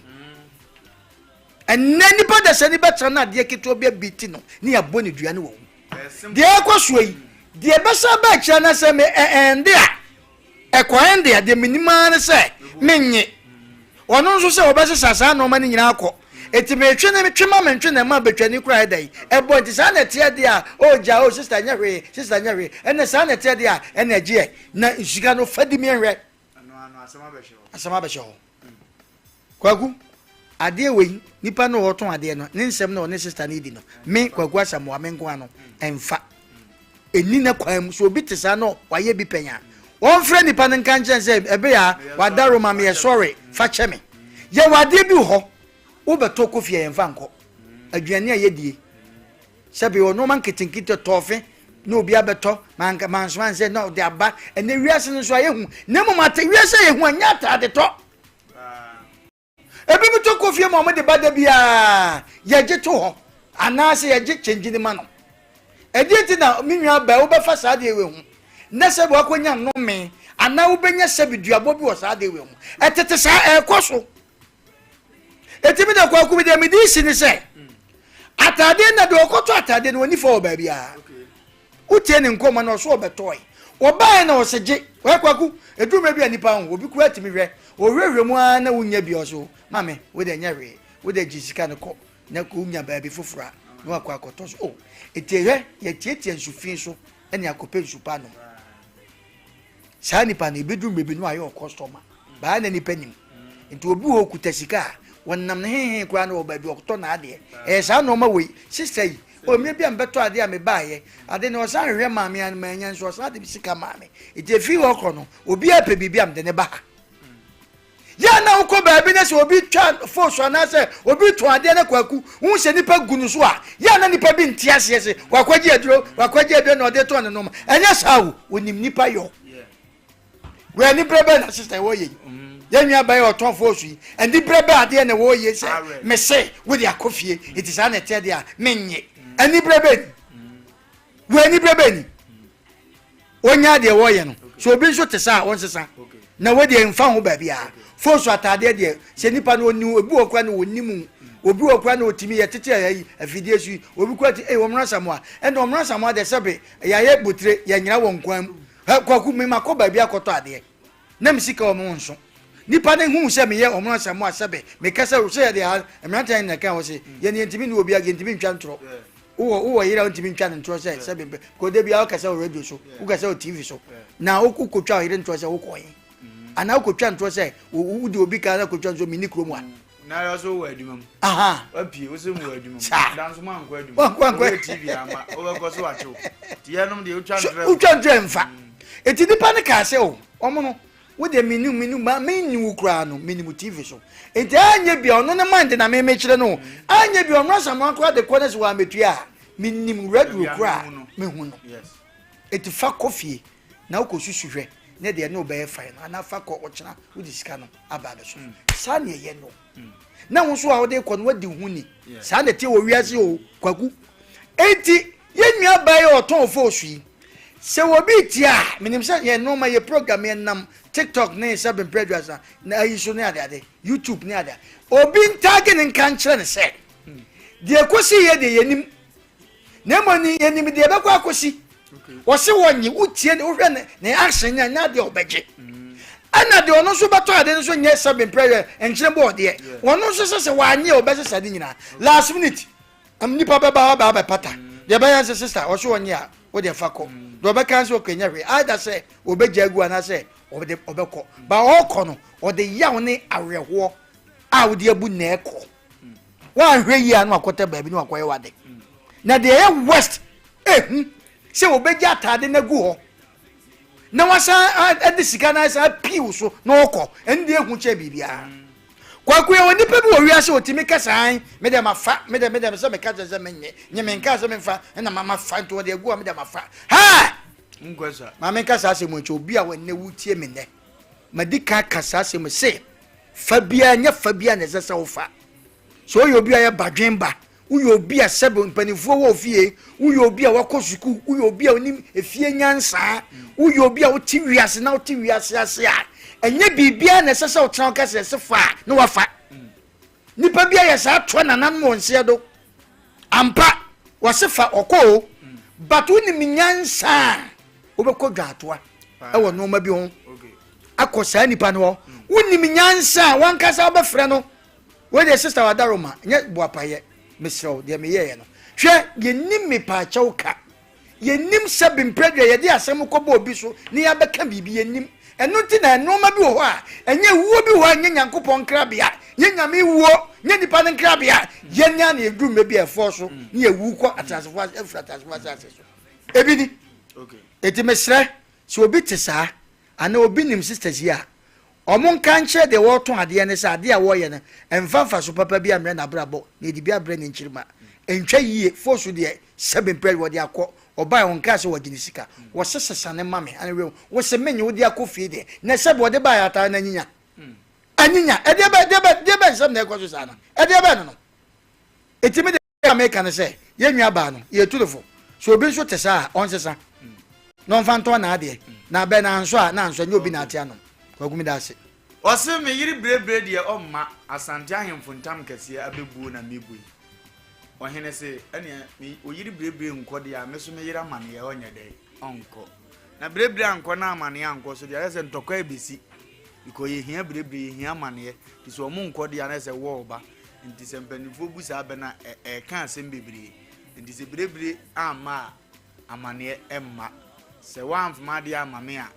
enani pa de se ni betra na ade keto bi abiti no ni aboni duane wo de akwaso yi de besa ba kira na se me ende a ekwaende a de minima na se menye ono nso se obese sasa no ma ni nyina akọ etime twe na metwe ma ntwe na ma betwani kura dai ebo nti sa na tie de a oja o sister nyahwe ene sa na tie de a ene gie na nsuga no fadi mi enwe ano asama be ho kwagu ade we nipa no oton ade no ne nsem no ne sister ne di no me kwagwa samoa me nko ano emfa eni na kwam so obi tesa no waye bi panya won frɛ nipa ne kan chen say ebe ya wadaro ma me sorry fa che me ye wade bi ho wo beto kofi ye mfa nko aduane a yedie sebe wo no man kitinkito tofe no obi abeto man man say no de aba ene wiase no so aye hu ne mo mate wiase ye hu anya ta de to ebi mi to kofi mo mo de bada bia ye je to ho anase ye je change ni ma no editi na minwa ba wo be fa sa de we hu na sebe akonya no me ana wo benya sebe duabo bi wo sa de we hu etete sa ekoso etimi da kwa ku de mi di si ni se atade na de okoto atade no ni fo ba bia utie ni nkoma na so obetoy obae na oseje kwaku eduma bia nipa ho obi ku atimi hwe ohwehwe mu ana wunya bi oso mame we de nyare we de jisika ne ko na ko unya ba bi fofura no akwa akoto so oh etihwe ye tietie nsufin so ene akope nsupa no sa nipa na ebedu mebi no ayo customer ba na nipa nim nti obi ho kutasika wonnam ne kwa na oba bi okoto na ade sa no ma we sister yi o me bia mbeto ade a me baaye ade na osan hwe maame an manya nso osan de bisika maame ite fi wo kono obi ape bibia mde ne ba ya na uko ba bi na se obi twa force na se obi to ade na kwaku hu se nipa gunu so a ya na nipa bi ntiase se wakwaje aduro na ode to ne no ma enya sawo onim nipa yo we ni brebe na sister wo ye yenua bae oton force yi endi brebe ade na wo ye se me se we dia kofie it is an ete dia menye eni brebe we ni brebe ni onya de wo ye no so obi nso tesa won sesa na we de mfa ho ba bia force atade de se nipa no oni obi okwa na onimu obi okwa na otimi ye tete ayi afidie su obi kwati womra samoa and womra samoa de sebe ya ye butre ya nyira won kwam kwaku me makoba bia koto ade na misika wo mo nso nipa ne hu se me ye womra samoa sebe me kasa se de emranta na kan wo se ye ne ntimi no obi age ntimi ntwa ntro wo yira ntimi ntwa ntro se sebe ko de bia o kasa o radio so o kasa o tv so na o kutwa yire ntro se wo koyin ana okotwa ntro se wo de obi ka na okotwa nso mini kromu a na yo so wo adumam aha wapi wo se mu adumam dan so man ko adumam tv ama o be ko so wacho ti yanom de utwa ntro mfa eti nipa ne ka se o omo no wo de minu ma menu kura no minimu tv so eti anye bia ono ne mind na me mechire no anye bia ono asamo akwa de corners wa metua minim radio kura me hu no yes eti fa coffee na ukosusuhwe ne de no be fine na fa ko ochina wo di sika no aba be so sa ne ye no na wo so a wo de ko no wadi hu ni sa ne te wo wiase o kwaku enti yenua bae oton fo sui se wo bi ti a minim se ye no ma ye program ye nam TikTok ne Asem Npe Nipa na ayiso ne ade YouTube ne ade obi ntage ne kan kire ne se de ekosi ye de yenim na mo ni yenim de be kwa akosi wo se wonyi utie ne wo hwe ne action nya de obeje ana de ono so bato ade no so nya Asem Npe enkire bo de ono so se wanye obese sade nyina last minute nipa be ba pata de be yan sister wo so wonye a wo de fa ko do be kan so kenya hwe ada se obeje agu ana se obeko ba okono ode yaw ne aweho a wo de abu na eko wa hwe yi anu akota ba bi no akoye wade na de west se obeje atade na gu ho na wasa ade sika na sa piu so na okọ ende ehu che bibia kwaku ye oni pe bi wo wiase otimi kasan me de mafa me de se me kaje se menye nye me nka se me fa na mama fa nto de gu me de mafa ha ngwesa mama kasa se mo che obi a wanne wutie me ne madika kasa se mo se fabia nya fabia ne se wo fa so yo obi a ye badwenba uyo obi a sebe mpanifo wo fie uyo obi a wakosuku uyo obi a onim efie nyansa uyo obi a oti wiase na oti wiase ase a enye bibia na sese otran kase se fa na wafa nipa bia ya sa to na nan mo nse do ampa wasefa okọ but unim nyansa obekọ dwatoa e wo no ma bi ho akosa nipa no unim nyansa wankasa obefre no we de sister wadaroma nye boapaye misro de meye no hwe yenim me pa chawka yenim Asem Npe ye de asem ko bo obi so ne ya beka bibi yenim eno ti na no ma bi ho a enye wuo bi ho anya nyankopon krabia nyame wo nye nipa ne krabia yenya na edu mebi efo so ne ewu kɔ atasefo efra atasefo asase so ebi ni okay eti mesrɛ so obi te saa ana obi nim sisters ya ɔmo nka nkyɛ de wɔto ade ne sa ade a wɔyɛ ne emfa so papa bi amrɛ na brabɔ na edi bi abrɛ ne nkyirima entwa yie fosu de 7 pɛl wɔde akɔ ɔbaa wɔn ka so wɔde ne sika wɔsesesa ne mame anwe wɔse menye wɔde akɔ fie de na sɛ wɔde baa ata na nyinya anyinya edebe nsɛm na ɛkɔ so saa na edebe no etimi de America ne sɛ yenwa baa no ye tulofo so obi nso te saa ɔnsesa no mfanto na ade na bɛ na nso a na nso nye obi na ate ano kwagumi da ase ɔse me yiri brebre de ɔmma asante ahemfo ntam kɛse abebuo na mebu ɔhene se ɛne me oyiri brebre nkɔ de a me so me yira mane ye ɔnyɛ dɛ ɔnkɔ na brebre ankɔ na mane ankɔ so de ayɛ sɛ ntɔkɔ ebesi iko ye hia brebre ye hia mane ti so ɔmo nkɔ de a na sɛ wɔ ɔba nti sɛ mpanifo bu saa bɛ na ka asɛm bebre nti sɛ brebre ama amane emma sɛ wamfama de ama me a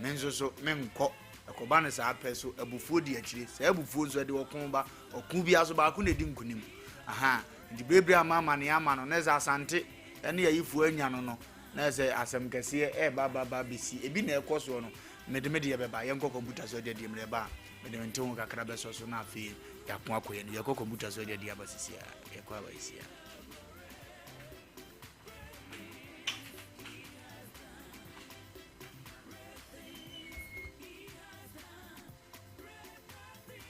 me nso so me nkɔ ɛkɔba ne saa pɛ so abufuo di akyire sɛ abufuo nso de wɔkon ba ɔko bi aso ba ko na di nkunim aha nti brebre ama ne ama no na sɛ asante ɛne yayifuo anya no no na sɛ asɛm kɛseɛ ba besi ebi na ɛkɔ so no mede ye beba yɛnkɔ computer so de mre ba mede mente ho kakra bɛ so na afi yako akɔyɛ no yɛkɔ computer so de abasisia yɛkɔ abasisia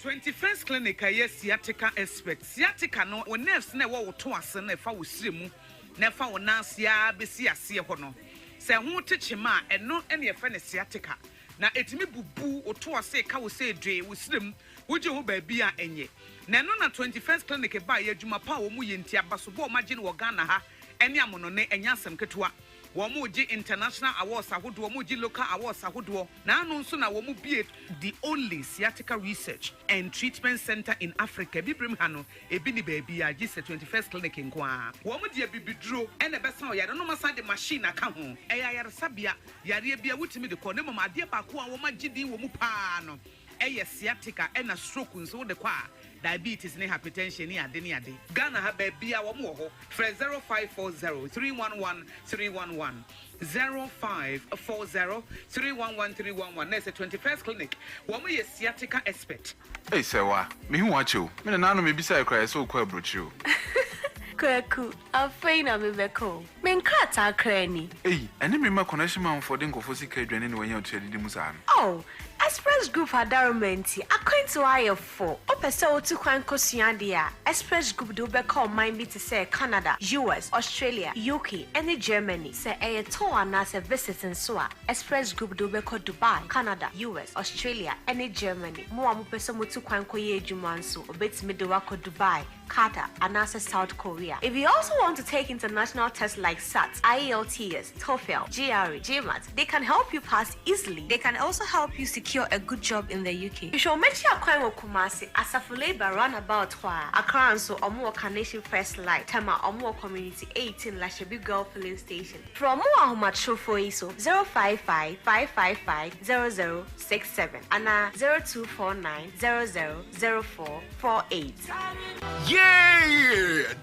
21st clinic aye sciatica expert sciatica no o nerves na wo to ase na fa wo siremu na fa wo nansia besi ase ho no se ho techema eno ene ye fa ne sciatica na etimi bubu o to ase ka wo se dwe wo siremu wo je ho ba bia enye na no na 21st clinic ba ye adwuma pa wo mu ye ntia baso bo ma je ne wo Ghana ha ene amono ne enya asem ketewa Womuji international awards ahodo womuji local awards ahodo na anu nso na womu the only sciatica research and treatment center in Africa bibrim hano ebi ni baby a gise 21st clinic nkoa womu de bibiduro ene besa o yare no masa de machine aka ho eya yare sabia yare bia wutimi de ko ne mama de ba ko a woma gidi womu pa no eye sciatica ena stroke nso de kwa diabetes ne hypertension ni ade ni ade Ghana ha ba bia wo mo ho 0540311311 0540311311 na 21st clinic wo mo ye sciatica expert eh sewa me hu acho me na no me bisa ekra so kwa brochu Kwaku, afeina mebeko. Menkrata krani. Eh, ene me ma connection man for den kofo sika adwane ne wanya otredi musa no. Oh, Express Group adarumenti akwanto aye for. Opese otu kwan kosua dia. Express Group do be call mine be to say Canada, US, Australia, UK, and Germany. Say aye to ana se visiting so a. Express Group do be call Dubai, Canada, US, Australia, and Germany. Mo amu pese mo tu kwan koye adwuma nso obetimi de wako Dubai, Qatar, and South Korea. If you also want to take international tests like SAT, IELTS, TOEFL, GRE, GMAT, they can help you pass easily. They can also help you secure a good job in the UK. You should make sure you Kumasi, Asafuleba runabout Accra so Omo Carnation First Light, Tema Omo Community 18 Lashabi Girl Filling Station. From Moa Humacho for ISO 055-555-0067 and 0249-000448. Yeah!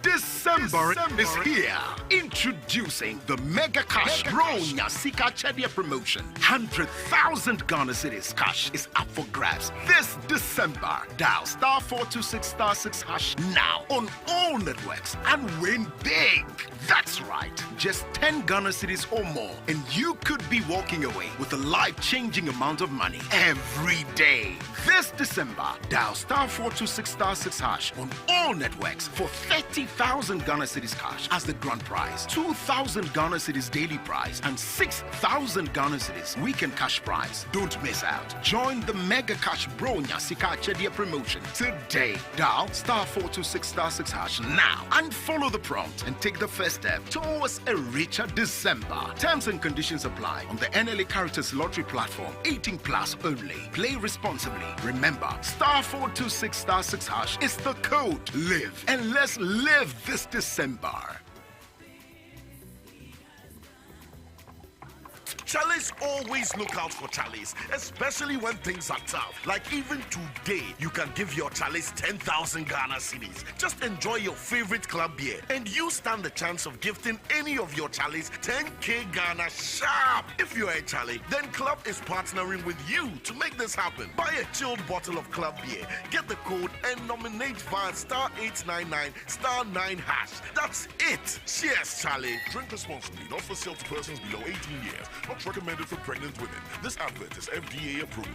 December is here. Introducing the Mega Cash Bronya Sika Chedia promotion. 100,000 Ghana Cedis cash is up for grabs this December. Dial *426*6# now on all networks and win big. That's right. Just 10 Ghana Cedis or more, and you could be walking away with a life-changing amount of money every day. This December, dial *426*6# on all networks for 30,000 Ghana Cedis cash as the grand prize, 2,000 Ghana Cedis daily prize, and 6,000 Ghana Cedis weekend cash prize. Don't miss out. Join the Mega Cash Bronya Sika Chedia promotion today. Dial *426*6# now and follow the prompt and take the first step towards a richer December. Terms and conditions apply on the NLA Caritas Lottery platform. 18 plus only. Play responsibly. Remember, *426*6# is the code. Live and let's live this December. Charlie, always look out for Charlies, especially when things are tough. Like even today, you can give your Charlies 10,000 Ghana cedis. Just enjoy your favorite club beer, and you stand the chance of gifting any of your Charlies 10K Ghana sharp. If you're a Charlie, then Club is partnering with you to make this happen. Buy a chilled bottle of club beer, get the code, and nominate via *899 *9#. That's it. Cheers, Charlie. Drink responsibly. Not for sale to persons below 18 years. Not recommended for pregnant women. This advert is FDA approved.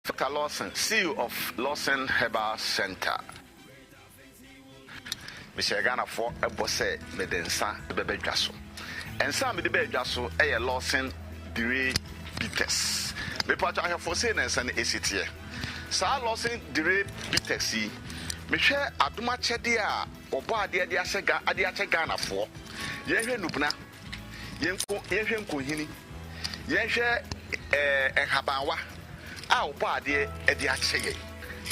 Dr. Lawson, CEO of Lawson Herbal Center. Mr. Ghana for a bosse medensa bebe dwaso. Ensa me de be dwaso e Lawson Dire Bitters. Me pa cha for say na ensa na esitie. Sa Lawson Dire Bitters yi me hwe adoma chede a obo ade de asega ade ache Ghana for. Ye hwe nubuna. Ye hwe nkohini. Ye hwe enhabanwa. A obo ade de ache ye.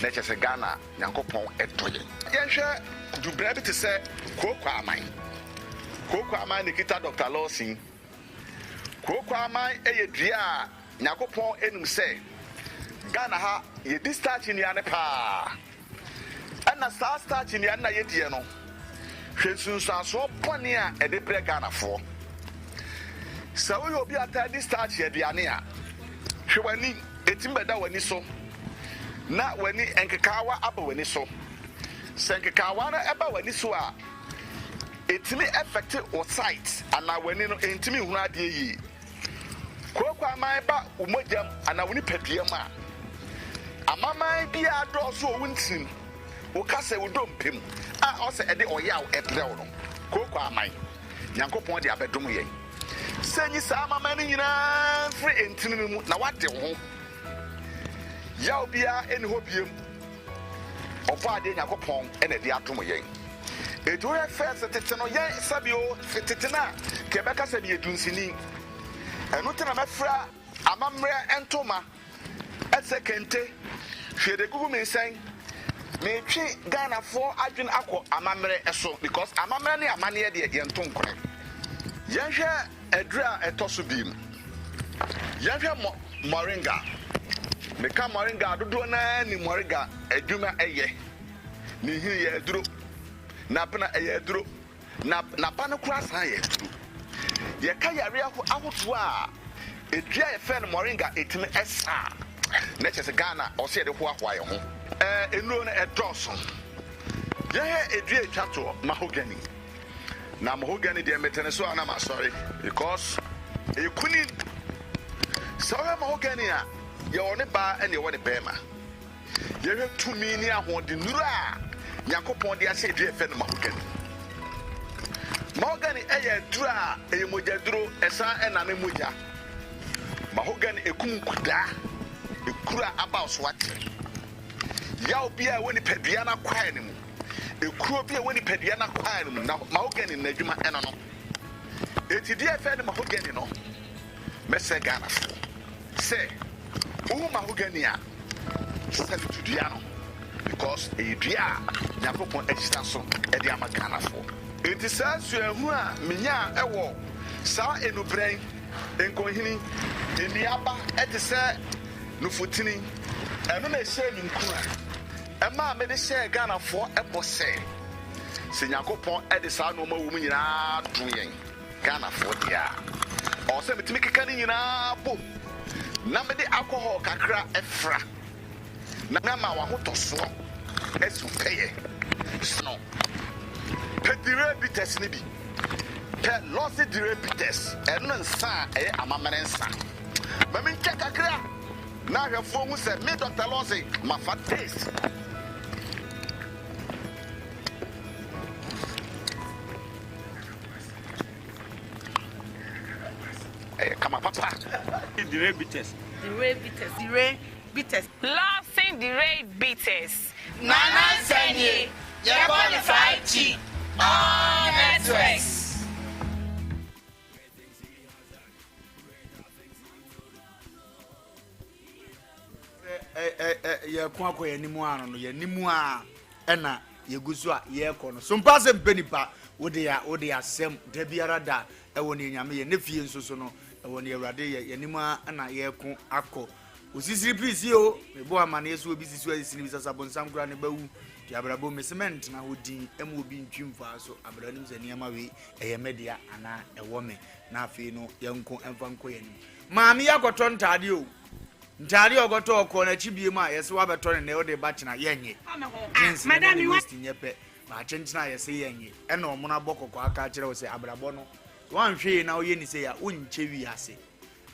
Na chese Ghana Nyankopon etoye. Ye hwe dubra bi te se koko aman ne kita Dr. Lawson koko aman eye dua a Nyakopon enum se Ghana ha ye discharge ni ane pa ana sa starch ni ane ye die no hwensunsanso bone a ede bre Ghana fo sa wo obi ata discharge ye duane a hwewani etimbeda wani so na wani enkekawa aba wani so senkekawa na eba wani so a etimi affect or site ana wani no entimi hunu ade yi koko aman ba umojam ana woni paduam a amaman bi ado so owuntim wo kase wo dompem a o se ede oyaw ebrew no koko aman Nyankopon de abedom yen senyi sa amaman ni nyina free entimi mu na wade ho yaw bia eni ho biem ofa ade Nyankopon ene de atom yen edo ye first tete no yen sabio tete na ke beka sabie dunsini eno tena mafra amamre entoma esekente hwede gugu mensan me twi Ghana for adwen akọ amamre eso because amamre ne amane de ye ntonkore yen hwe edra etoso bim yen hwe moringa me ka moringa dodo na ni moringa adwuma eye ni hi ye duro na pana eye duro na pana kura san ye duro ye ka yare ahoto a edua ye fe no moringa etime esa na chese Ghana o se de ho ahwa ye ho enu na edoso ye edua etwato mahogany na mahogany de metene so ana ma sorry because ekuni so mahogany a ye woni ba ene woni bema ye hwe tumi ni ahode nuru a Yakopon de ase due fe no mahogany eye duru a eye moja duru esa ena ne moja mahogany ekum kuda ekura aba so wate ya obi a woni padua na kwae ne mu ekuru obi a woni padua na kwae ne mu na mahogany na adwuma eno no eti de fe no mahogany no mese Ghana se mahogany a sell to Diano because a dia Yakopon extension at the Amagana for. It is as you are Minya Ewo, Sa Enubrain, and Kohini, in the Abba at the Sa Nufutini, and when they say in Kura, and ma made a share Ghana for a posse. Senyakopon at the Sa no more woman in our doing Ghana for the year. Or send it to make a canning in our book. Number the alcohol kakra efra. Nama wa hoto so esu peye sno pedire bites ni bi pe losi dire bites eno nsa amamene nsa mami nche kakra na hwefo hu se me Dr. Losi ma fa taste come on papa dire bites Bitters. Lawson Dire Bitters. Nana Senye. You're qualified G. All networks. ye kwa kwa ye nimu ano no ye nimu a na ye guso a ye ko no Sompa Asem Npe Nipa wode asem da biara da ewo ne nyame ye ne fie nsoso no ewo ne awrade ye nimu a na ye ko akọ osisiri prisi o me bo amane yeso obi sisu asisini bisasa bonsam kura ne bawu ti abrabo mesement na hodin emu obi ntwimfa so abranim ze niama we eye media ana ewo me na afi no yenko emfa nko ye ni maami yakoto ntade o ntade ogoto okọ na chibie ma yesi wa beto ne o de ba china yenye madam you want nyepe ba chenchina yesi yenye ena omuna bokoko aka kire o se abrabo no wan hwe na o ye ni se ya unche wi ase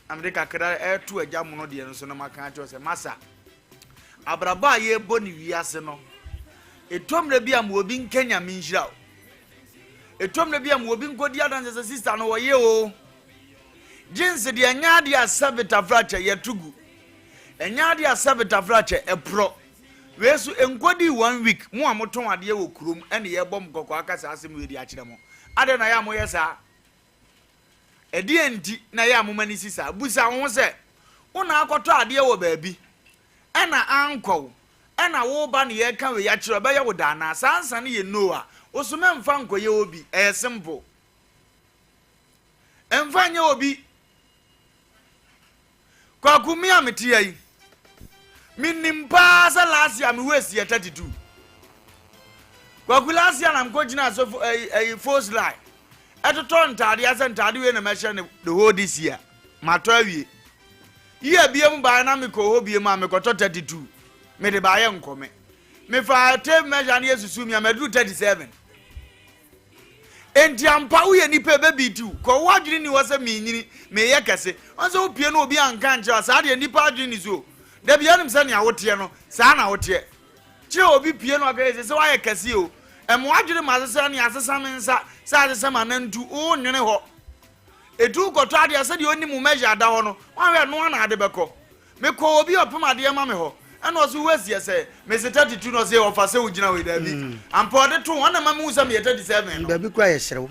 amde kakra etu agyamu no de no so no maka acho se masa abraba ye boni wi ase no etomre bia mo obi nkenya minhira o etomre bia mo obi nkodi adanse sister no wo ye o jinsi de anya de asabita frache yetugu enya de asabita frache epro wesu enkodi 1 week mo amoton ade wo kurom ene ye bom kokko akasa asem we di akire mo ade na ya mo yesa edi enti na ya amomani sisa busa ho se una akoto ade wo baabi ena anko ena wo ba ne ye kan we ya kire ba ye wo da na sansa ne ye noa osume mfa nkoye obi simple emfanye obi kwa kumia metia yi minimpa sa last year me waste 32 kwa last year na mkojina so force line etoto ntade asa ntade we na measure the whole this year mato awie ye biem ba na me ko ho biem a me koto 32 me de ba ye nkome me fa tape measure na yesusu mi amedu 37 enti ampa wo ye nipa baby tu ko wadwini ni wose mi nyini me ye kese onso wo pie no obi anka nche sa de nipa adwini so da bia nim se ne awote no sa na wote che obi pie no aga se wa ye kese o emo adwini ma se ne asesa me nsa sa asesa ma nantu o nwene ho etu ko to ade se de oni mu measure da ho no wa we no na ade beko me ko obi opema de ma me ho eno so wesi se me se 32 no se ofa se ugina we da bi ampo de to wana ma mu se me 37 no da bi kwa ye hyerew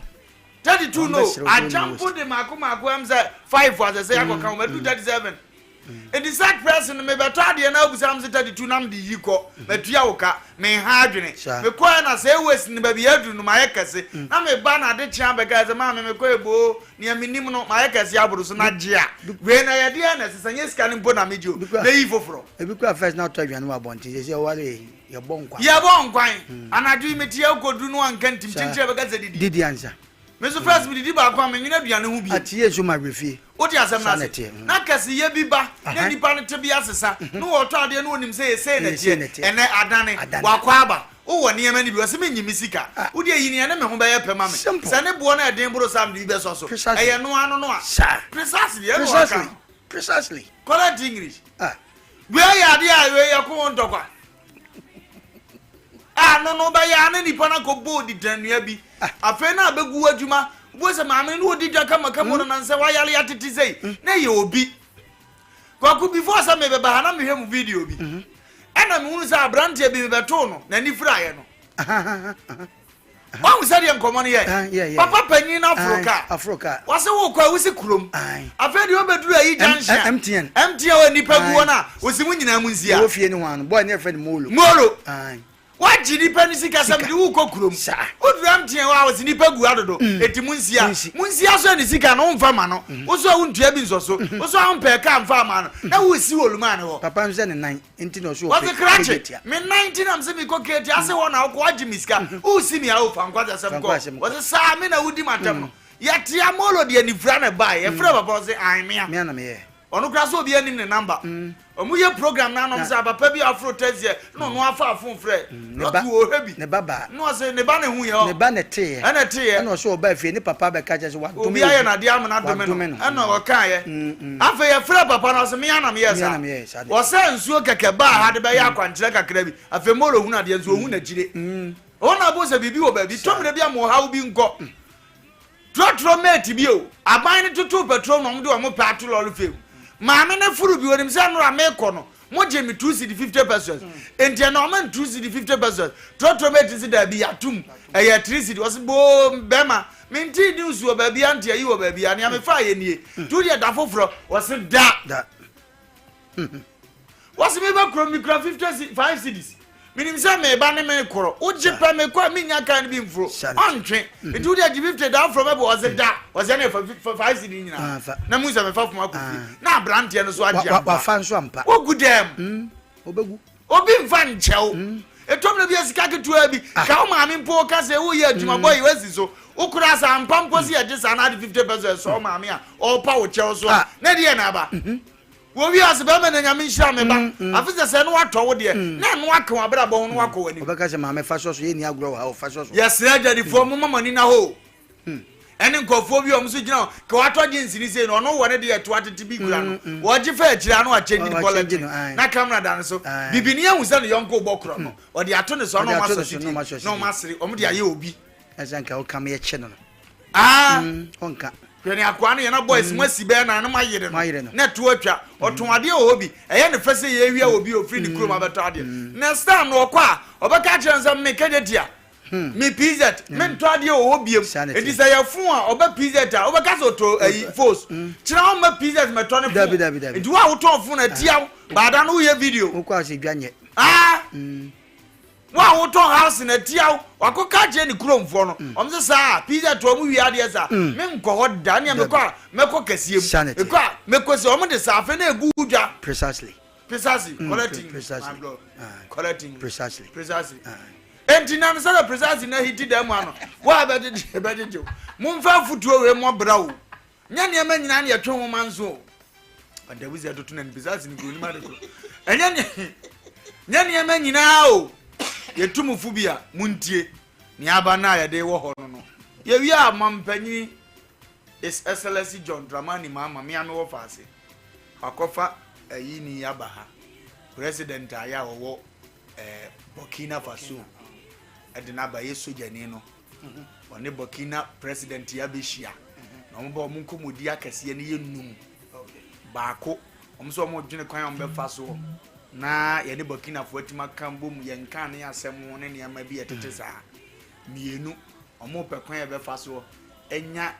32 no ajampo de mako am say 5 as say akọ kan ma do 37 and the sad person me beto ade na abusa am say 32 nam de yiko metua woka me ha adwene me ko na say wesi ne ba bi adu no ma ye kese na me ba na de chia be ga say ma me ko ebo ne aminim no ma ye kese aburu so na gia we na ye de na sesanye sika ne mpo na mejo be yi foforo e bi kwa first na to adwane wa bonti say wale ye bon kwan anadu metia kodu no anka ntim chinche be ga say didi ansa me so first me didi ba kwa me nyina duane hu bi atie so ma refi odi asem na se na kase ye bi ba na nipa no te bi asesa no wo to ade no onim say na tie ene adane wa kwa aba wo woni yema ni bi wo se me nyimi sika odi eyi ni ene me ho be ye pema me se ne bo na eden bro sam di be so so eye no ano no a precisely correct English we ya de a we ya ko ndokwa no ba ya na nipa na ko bo di danua bi afa na abegu adwuma bo se maame no odi dwa kama kama no na nse wa yale atete sei na ye obi kwaku before sa me be ba na me hwem video bi ena me hunu sa abrante bi be to no na ni fira ye no wa wo sari enkomo no ye papa panyin na Africa wase wo kwa wo si kurom afa di obeduru ayi junction MTN wa nipa guo na wo si mu nyina mu nsia wo fie ni ho an boy ne friend molo waji nipa ni sika sam di wo kokurom odram tie wa wo nipa gu adodo eti munsia so ni sika no mfa ma no wo so wo ntua bi nso so wo so ampe ka mfa ma no na wo si woluma ne ho papa mse ne 9 enti no so wo krache me 19 am se mi ko keti ase wo na wo waji miska wo si mi a wo fa nkwaza sam ko wo sa me na wudi matam no ya tia molo de ni fra na ba ye fra papa wo se an me na me ye onu kra so obi anim ne number omu ye program na no say papa bi afro tezie no afa afun frɛ no tu o hebi ne baba no say ne ba ne hu ye o ne ba ne te ye no so oba fie ne papa be ka je so wa dome obi aye na de am na dome no na o kan ye afa ye frɛ papa no say me anam ye sa o say nsuo keke ba ha de be ya akwankyere kakra bi afa moro hu na de nsuo hu na gire o na bo se bibi o ba bi tomre bi am ha bi nko trotro mate bi o aban ne tutu petrol no de o mo pa to lolu fem maame na furu bi wonim se no ameko no mo je mi 250%. Enti na o man 250%. Totomate si da bi atum eye 3 was bo bema menti di usu ba bi ante ayi wo ba bi ane ame fa ye nie tu de da foforo was da What's me back from me 55 cities? Meaning some me ban me koro. Uji pa me kwa me nya kan bi mfro. Ontwe. It would have lifted down from able was it that was any for 5 cities na. Na mu se me fa from akufi. Na brand no so agia. Wa fan so ampa. Wo gudem. Obegu. Obi mfa nchew. Etom na bi asika ketua bi. Ka o ma me mpo ka se wo ye adwuma boy wasi so. Ukura sa ampa mposi ya je sa na 50% so ma me a. O pa wo chew so. Na die na ba. Wo wi asebe me na nyame nhira me ba afise se no wato wo de na no aka wa bra bo no wako wani obeka se ma me fa so ye ni agro ha o fa so yes na jadi fo mo mama ni na ho ene nkofo bi o mso gina ka wato jinsi ni se no no wo ne de to atete bi kura no wo ji fa akira no a change the policy na camera dan so bibini ehun se no yonko bo kro no o de ato ne so no maso no masiri o mo de aye obi ezenka o kam ye che no onka Penny Aquani and a boys must be an animal yet. Net to a trap or to my dear hobby. I am the first year will be a free the crew of a tardian. Next time, no qua, or a catcher and make it here. Me pizza, men tardio hobby. It is a fool or a pizza over castle to a force. Chow my pizza, my tonic. It was out of a tiao, but I don't know your video. Who calls it Ganye? Wa to house na tiaw wakoka je ni krom fo no omse sa pizza to mu wi ade sa me nko ho da ne me ko kasiem e ko me ko se omo de sa fe na egu dwa precisely collecting entina me sa precisely na hiti da mu ano wa be de mu mfa futuo we mo bra wo nya ne ma nyina ne yetwe ho manzo anda wizi atoto na precisely ni ko ni ma de ko enya ne ma nyina o yetumufu bia muntie ni aba na ya de wo ho no ye wi a mampanyi is SLC John Dramani mama me ame wo faase akofa ayi ni aba ha president aya wo Burkina Faso edina ba ye sojani no one Burkina president ya behia na mo ba mo nkomodi akase ne ye num baako omso mo dwene kwan am be faso na ye ne Burkina Faso atima kambom ye nka ne asem ne ne ma bi etete saa mienu omo pekwan ye be faso enya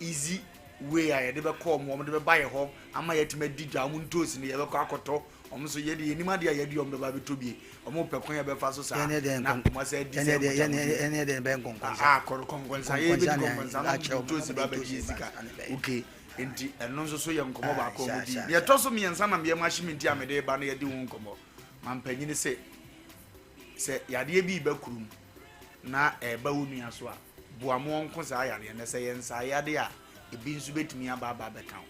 easy way a ye de be call mo de be ba ye ho ama ye tima didwa mo ntosi ne ye be kwa akoto omo so ye de enima de ye de omo be ba betobie omo pekwan ye be faso saa na mo se di se ene de be nkonkonsa konkonsa ye be konkonsa na ntosi ba be yizika okay enti eno nso so ye nkomo ba ko mo di ye to so miensa na me machine ti amede ba na ye di hu nkomo mampanyini se yade bi ba kurum na ba wonu aso a boamo nko sa yade ne se ye nsa yade a ebi nso betumi aba bekan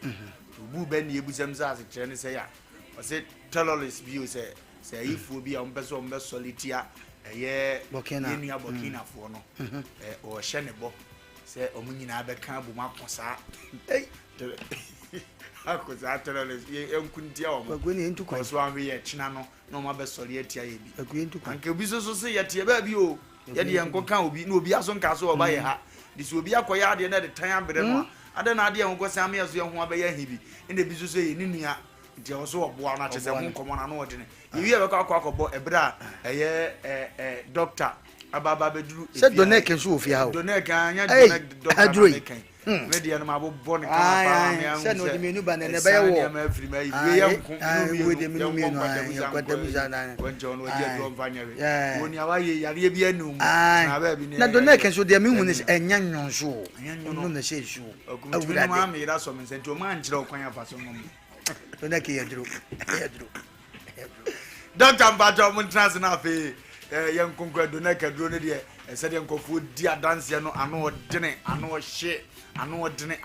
obu be na ebusam za ase kire ne se ya o se terrorist bi o se ifu bi a ompeso ombe solitia eye Burkina fo no o hye ne bo se omunyina bekan bu makosa akoza terrorist ye enkuntia o bagweni entu kwa so ahwe ye china no na o ma be soli atia ye bi bagweni entu kwa anke obi so se ye tie ba bi o ye de enko kan obi na obi aso nka so oba ye ha di so obi akoya ade na de tan abere no ade na ade enko se ame aso ye ho aba ye hibi ina bi so ye ni nua nti o so obo na chese ho nkomo na no odene ye wi e be kwa akọbọ ebra eye doctor ababa beduru se donek nso ofia ho donek anya donek doctor mekan media no mabo bon kan pa me an se no de menu ba ne be wo ya ma free ma iwe ya nko we de menu mi no ya kwata mi za na wonjo no je do mfanya we woni awaye yare bi anum na ba bi ne na donek nso de me hu ne enya nyonso no na se su awura ma me ra so me senti o ma nkyere okwan afa so no donek ye dro Dr. Mbato mo trans na fe yen konkwa donek dro ne de se de nkofo di adanse no ano odene ano hye ano odene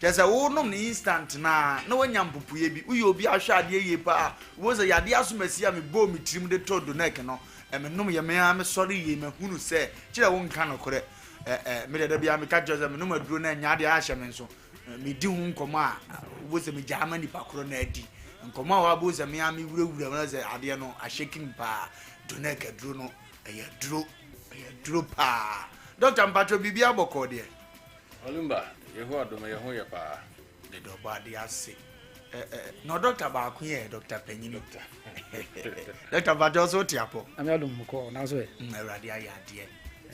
just wo nom ni instant na wanya mpupuye bi uyo obi ahwe ade ye pa wo se yade asomasi a me bo me tirim de to donek no me nom ye me am sorry ye me hunu se kire wo nka no kore me de bia me ka jose me nom aduro na nya de ahye me nso me di hu nkomo a wo se me jama ni pakoro na adi nkomo wa bo se me am wurawura na se ade no ahyekim pa donek aduro no duro pa Dr. Mpacho bibia boko de Olumba yeho adoma yeho ye pa de do ba de ase no doctor ba ku ye Dr. Penyini Dr. Mpacho so tiapo ami adom ko na so e awrade aya de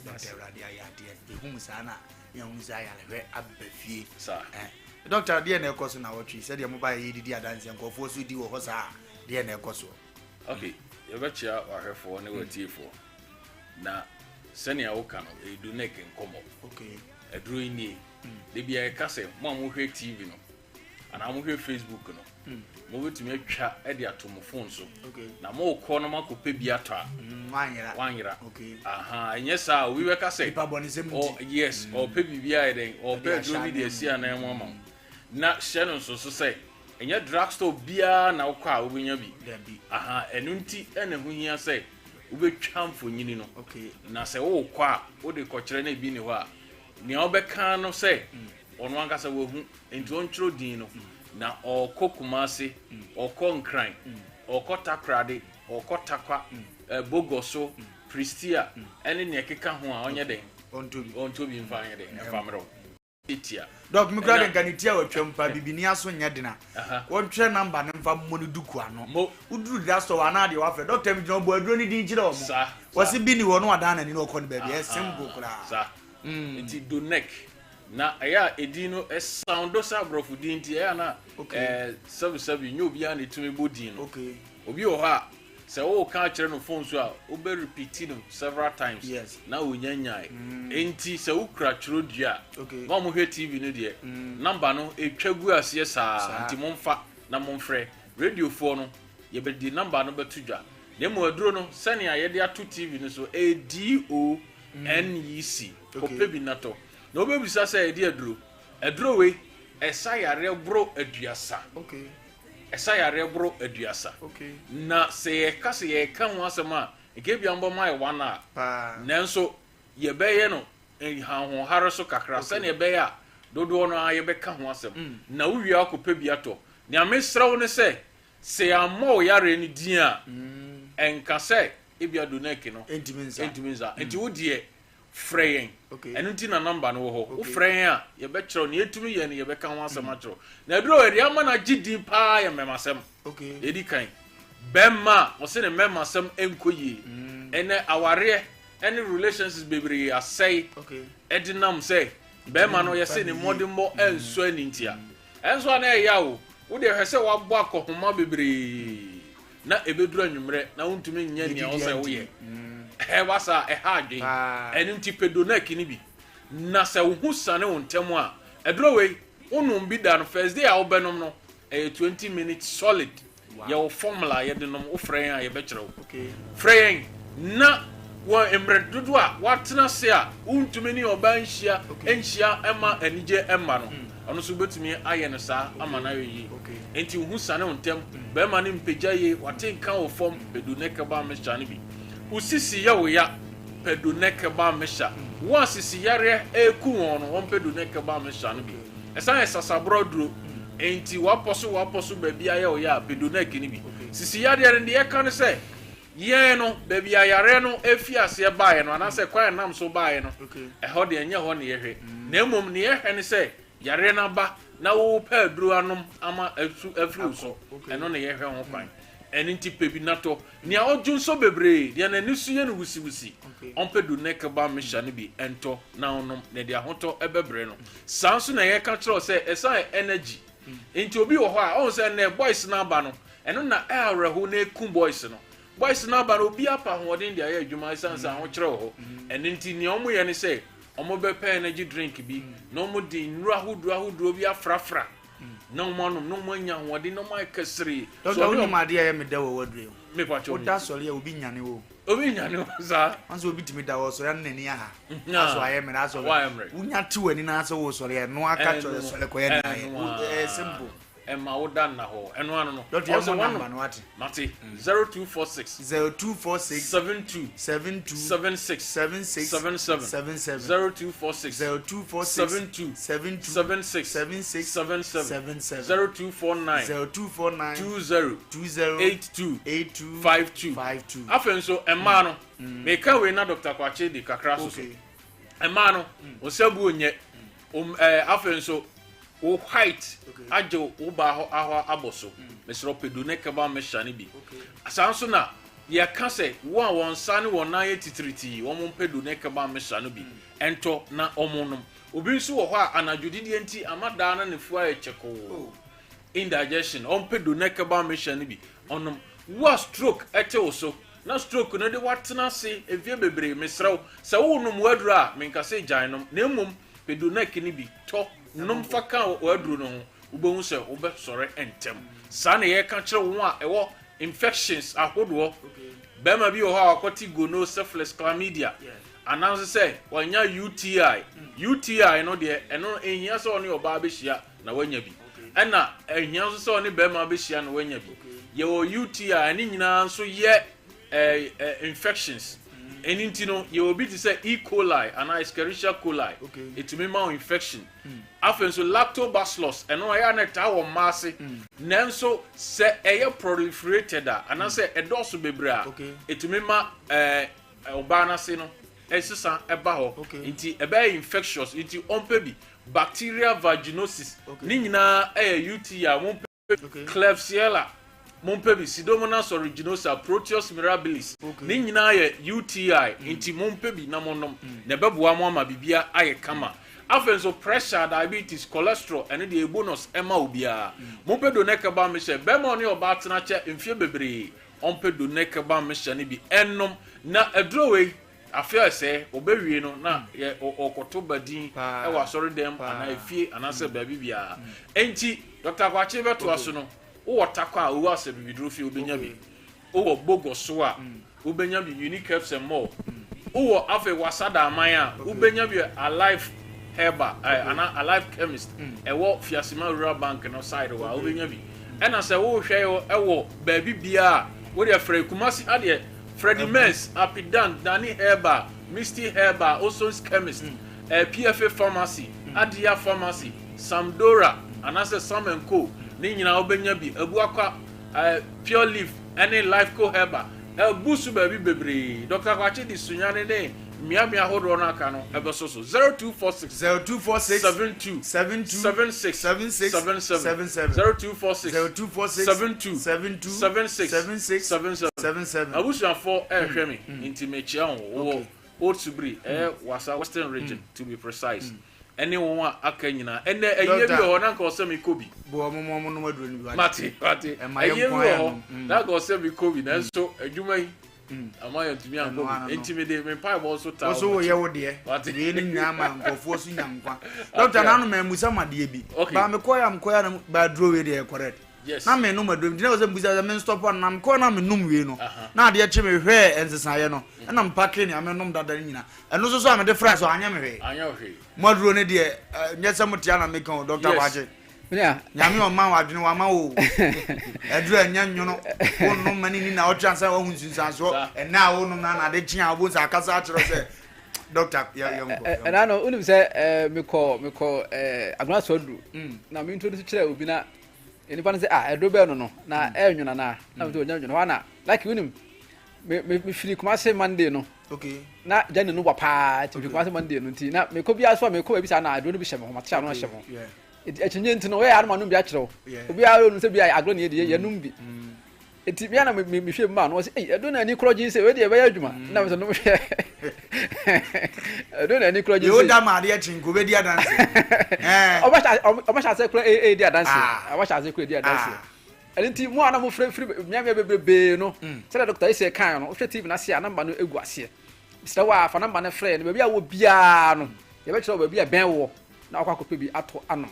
Doctor Radia Yadia, the Humusana, young Zaya, Abbefie. Sir. Doctor Diana Cosona, what she said, your mobile idia dance and go for Sudi or Hosa, Diana Coso. Okay, you betcha or her for never tea for. Now, Senia Okano, a do neck and come up. Okay. A drawing knee. They be a cassette, Mom will hear TV, no. And I'm here Facebook, no. Move to make chat at the phone so. Okay. Now more corner could pay biata. 1 year. Okay. Aha, and yes, sir, we were cassette. Oh, yes, or pay BI or pay only the sea and woman. Not Shannon so say. And your drugstore beer now car when you be. Aha, and unti and when you say, we champ for you. Okay. Now say, oh, qua, what the coachene be no. Niobeka no say, on one cassa will into intro dino. Na oko Kumasi, oko Nkran, oko Takrade, oko Takwa, Bogoso, Pristia, any Nekeka who are on your day, on to be invited in a family. Itia. Dog Mugran and Ganitia or Champa Bibinia Sonyadina. One train number and from Monuduquano. Who do that so another offer? Doctor John Boy, really digital. Was it been one done and you know, con baby? Yes, simple. Sir, it's do neck. Na aya edino soundo sabro fudinti aya na sabi nyu bia na tumi bodin no okay obi o ha se wo ka kire no phone so a wo be repeat no several times yes na wonyanyai enti se wo kra kiro dua okay ba mo hwe TV no de number no etwagu ase sa enti momfa na momfrɛ radio phone no ye be di number no betudwa na mo aduro no sane a ye de ato TV no so ADONEC ko pebi nato no baby say e aduro we esayare bro aduasa okay esayare bro aduasa okay na se e ka se e ka ho asema e ke bia mbo mai wana nanso ye beye no ha ho haro so kakra se na e beye a dodo no a ye be ka ho asem na wo wi akopa bi ato ne amesrawo ne se amo yare ni din a enka se e bia do na no entiminza enti wo die fraying okay and until na number no ho wo fraying a ye be kiro ne etumi ye ne ye be kan ho asem akiro na duro eri ama na gidi pa ye memasem okay edi kan bemma wo se ne memasem enkoyi ene aware any relationships bebre asai okay edinam say bemma no ye se ne modimo enso anintia enso na e ya wo de hwese wo abo akohoma bebre na ebedura nwumre na wontumi nya nia wo say wo ye wasa ehadwe eni ntipedo na kini bi na se wo husane wontemu a edro we unum bi da no first day a wo benom no 20 minutes solid ya wo formula ye denom wo frɛn a ye be kyerɛw okay frɛn na wo emre dodo a watena se a untumi ni oba nhia enhia ema anije ema no ono so betumi aye no sa ama na yi okay enti wo husane wontem be ma ne mpagya ye watenka wo form pedo na keba mechane bi usisi ya wo ya pedo neke ba mesha wo sisi yare eku won won pedo neke ba mesha no bi esan esasabro duro enti waposo ba bia ya wo ya pedo neke ni bi sisi yare ne ye kan se ye no ba bia yare no efi ase ba ye no anase kwan nam so ba ye no e ho de enye ho ne ye hwe na emom ne ye hwe ne se yare na ba na wo pa duro anom ama afru so eno ne ye hwe ho kwan eni tipe bi nato ni a odun so bebre dia na nisu ye no wusi on pedu nek ba mesha ne bi ento na onom ne dia hoto ebebre no sanso na ye ka kiro se esa energy enti obi wo ho a on se na boys na ba no eno na areho na ekum boys no boys na ba no obi apa hodin dia ye adwuma sansa ho kiro ho enti ni omo ye ne se omo be pe energy drink bi no mo di nru ahudu bi afrafra no man no manya wode no mai kasri so no ma dia ye me da wo wadre me pa cho oda sori ya obi nyane wo za anso obi timi da wo so ya nani aha aso aye me na so unya ti wani na so wo sori ya no aka cho so le ko ya na ye simple Emma Odana ho eno ano no also one number no ati mate 0246 72 76 0246 72 0249 20 afenso Emma no me ka we na Dr. Kwache di kakra so Emma no osabu onye afenso o height ajo o ba ho aboso mesro pedu ne keba mehane bi asanso na ya ka say won sane won na ye titiriti won mpedu ne kaba mesha no bi ento na omonom obi nso wo ho a anadwodidi enti amada na nefu a cheko indigestion mpedu ne kaba mesha no bi onom wa stroke ete oso na stroke no de watena se evie bebre mesrew se wo nom waduru a menka se gyanom na emom pedu neck ni bi to nom faka waduru no ubohu se obe sore entem sa na ye ka kire wo a ewo infections ahodo bema bi o ha akoti gono syphilis chlamydia announce say wanya UTI no de eno ehia so ne oba behia na wanya bi ena ehia so ne bema behia na wanya bi ye o UTI ani nyina so ye infections anything no ye obi to say E. coli and Escherichia coli it may ma infection after so lactobacillus and no ya na ta wo masse nanso se eye proliferated and say edoso bebra it may ma obana se no esisa eba ho nti ebe infectious nti ompe bi bacterial vaginosis ni nyina UTI wonpe Klebsiella Mompebi Pseudomonas aeruginosa Proteus mirabilis ni nyina ye UTI inti mompebi na monom na beboa mo ama bibia aye kama afenso pressure diabetes cholesterol ene de bonus ema obia mompedo nekaba mehye bema oni oba tena che mfie bebre ompedo nekaba mehye ne bi ennom na adrowe afia se obewie no na ye okoto badin e wa sori dem ana efie anase baby bia enti Dr. Kwache beto aso no o takwa o ase bibidro fi obenya bi o bogo so a obenya bi unique herbs and more o afa wasada amaya obenya bi alive Herbal ana alive chemist ewo fiasima rural bank no side wa obenya bi ena se wo hwe ewo baby bia wo de frɛ kumasi ade Freddy Mens Apidan Dani Herbal Misty Herbal Oson's chemist PFA pharmacy Adia pharmacy Samdora anase Sam and Co ni nyina obenya bi abuakwa pure leaf any life co Herbal busu baby bebre Dr. Kwache di sunyane ne miamia hodo na aka no ebesoso 0246 7276 abusuafo ehwe me intimechia wo Otsubri wasa western region to be precise anyone aka nyina ene eye bi ho na nka osemi kobi bo omomo no maduro ni bi mate eye bi ho na nka osemi kobi na so adwuma yi amaya tumi anko intimidate me pa bo so ta so wo ye wo de ye ni nyama nkofo so nyankwa doctor na no ma musa made bi ba me koya na ba duro we de correct yes na me no maduro dina wo se musa me stop on na me ko na me num we no na de che me hwe ensesaye no na mpake ni ame num dada nyina eno so so ame de fresh so anya me hwe maduro ne de nyese mutia na me kan doctor Kwache nyame o ma wadwene wa ma wo edru anya nwono wonno mani ni na o transa wa hunsunsan so na wo no na de chia obo sa akasa akiro se doctor ya mko na no unim se meko agna so dru na me introduce kire obi na eni pa na se edo be no na enwona na me to nyanwona wa na like unim me firi Kumasi Monday no na jane no wapa ti Kumasi Monday no ti na me ko bia so me ko bi sa na ado no bi hyemo ma tia no hyemo echenye ntino we ya no bi akiro obi a no se bi agro ne ye num bi eti bia na me hwe ma no se edo na ni kroji se we de be adwuma na me so no hwe edo na ni kroji se yo da ma de chinko be dia dance obasha se kro dia dance obasha se kro dia dance enti mo ana mo frefri miamia bebrebe no se da doctor ise kan no hwe tv na se namba no egu ase se wa fa namba na frɛ no bia wo bia no ye be kire wo bia ben wo na akwa kope bi ato ano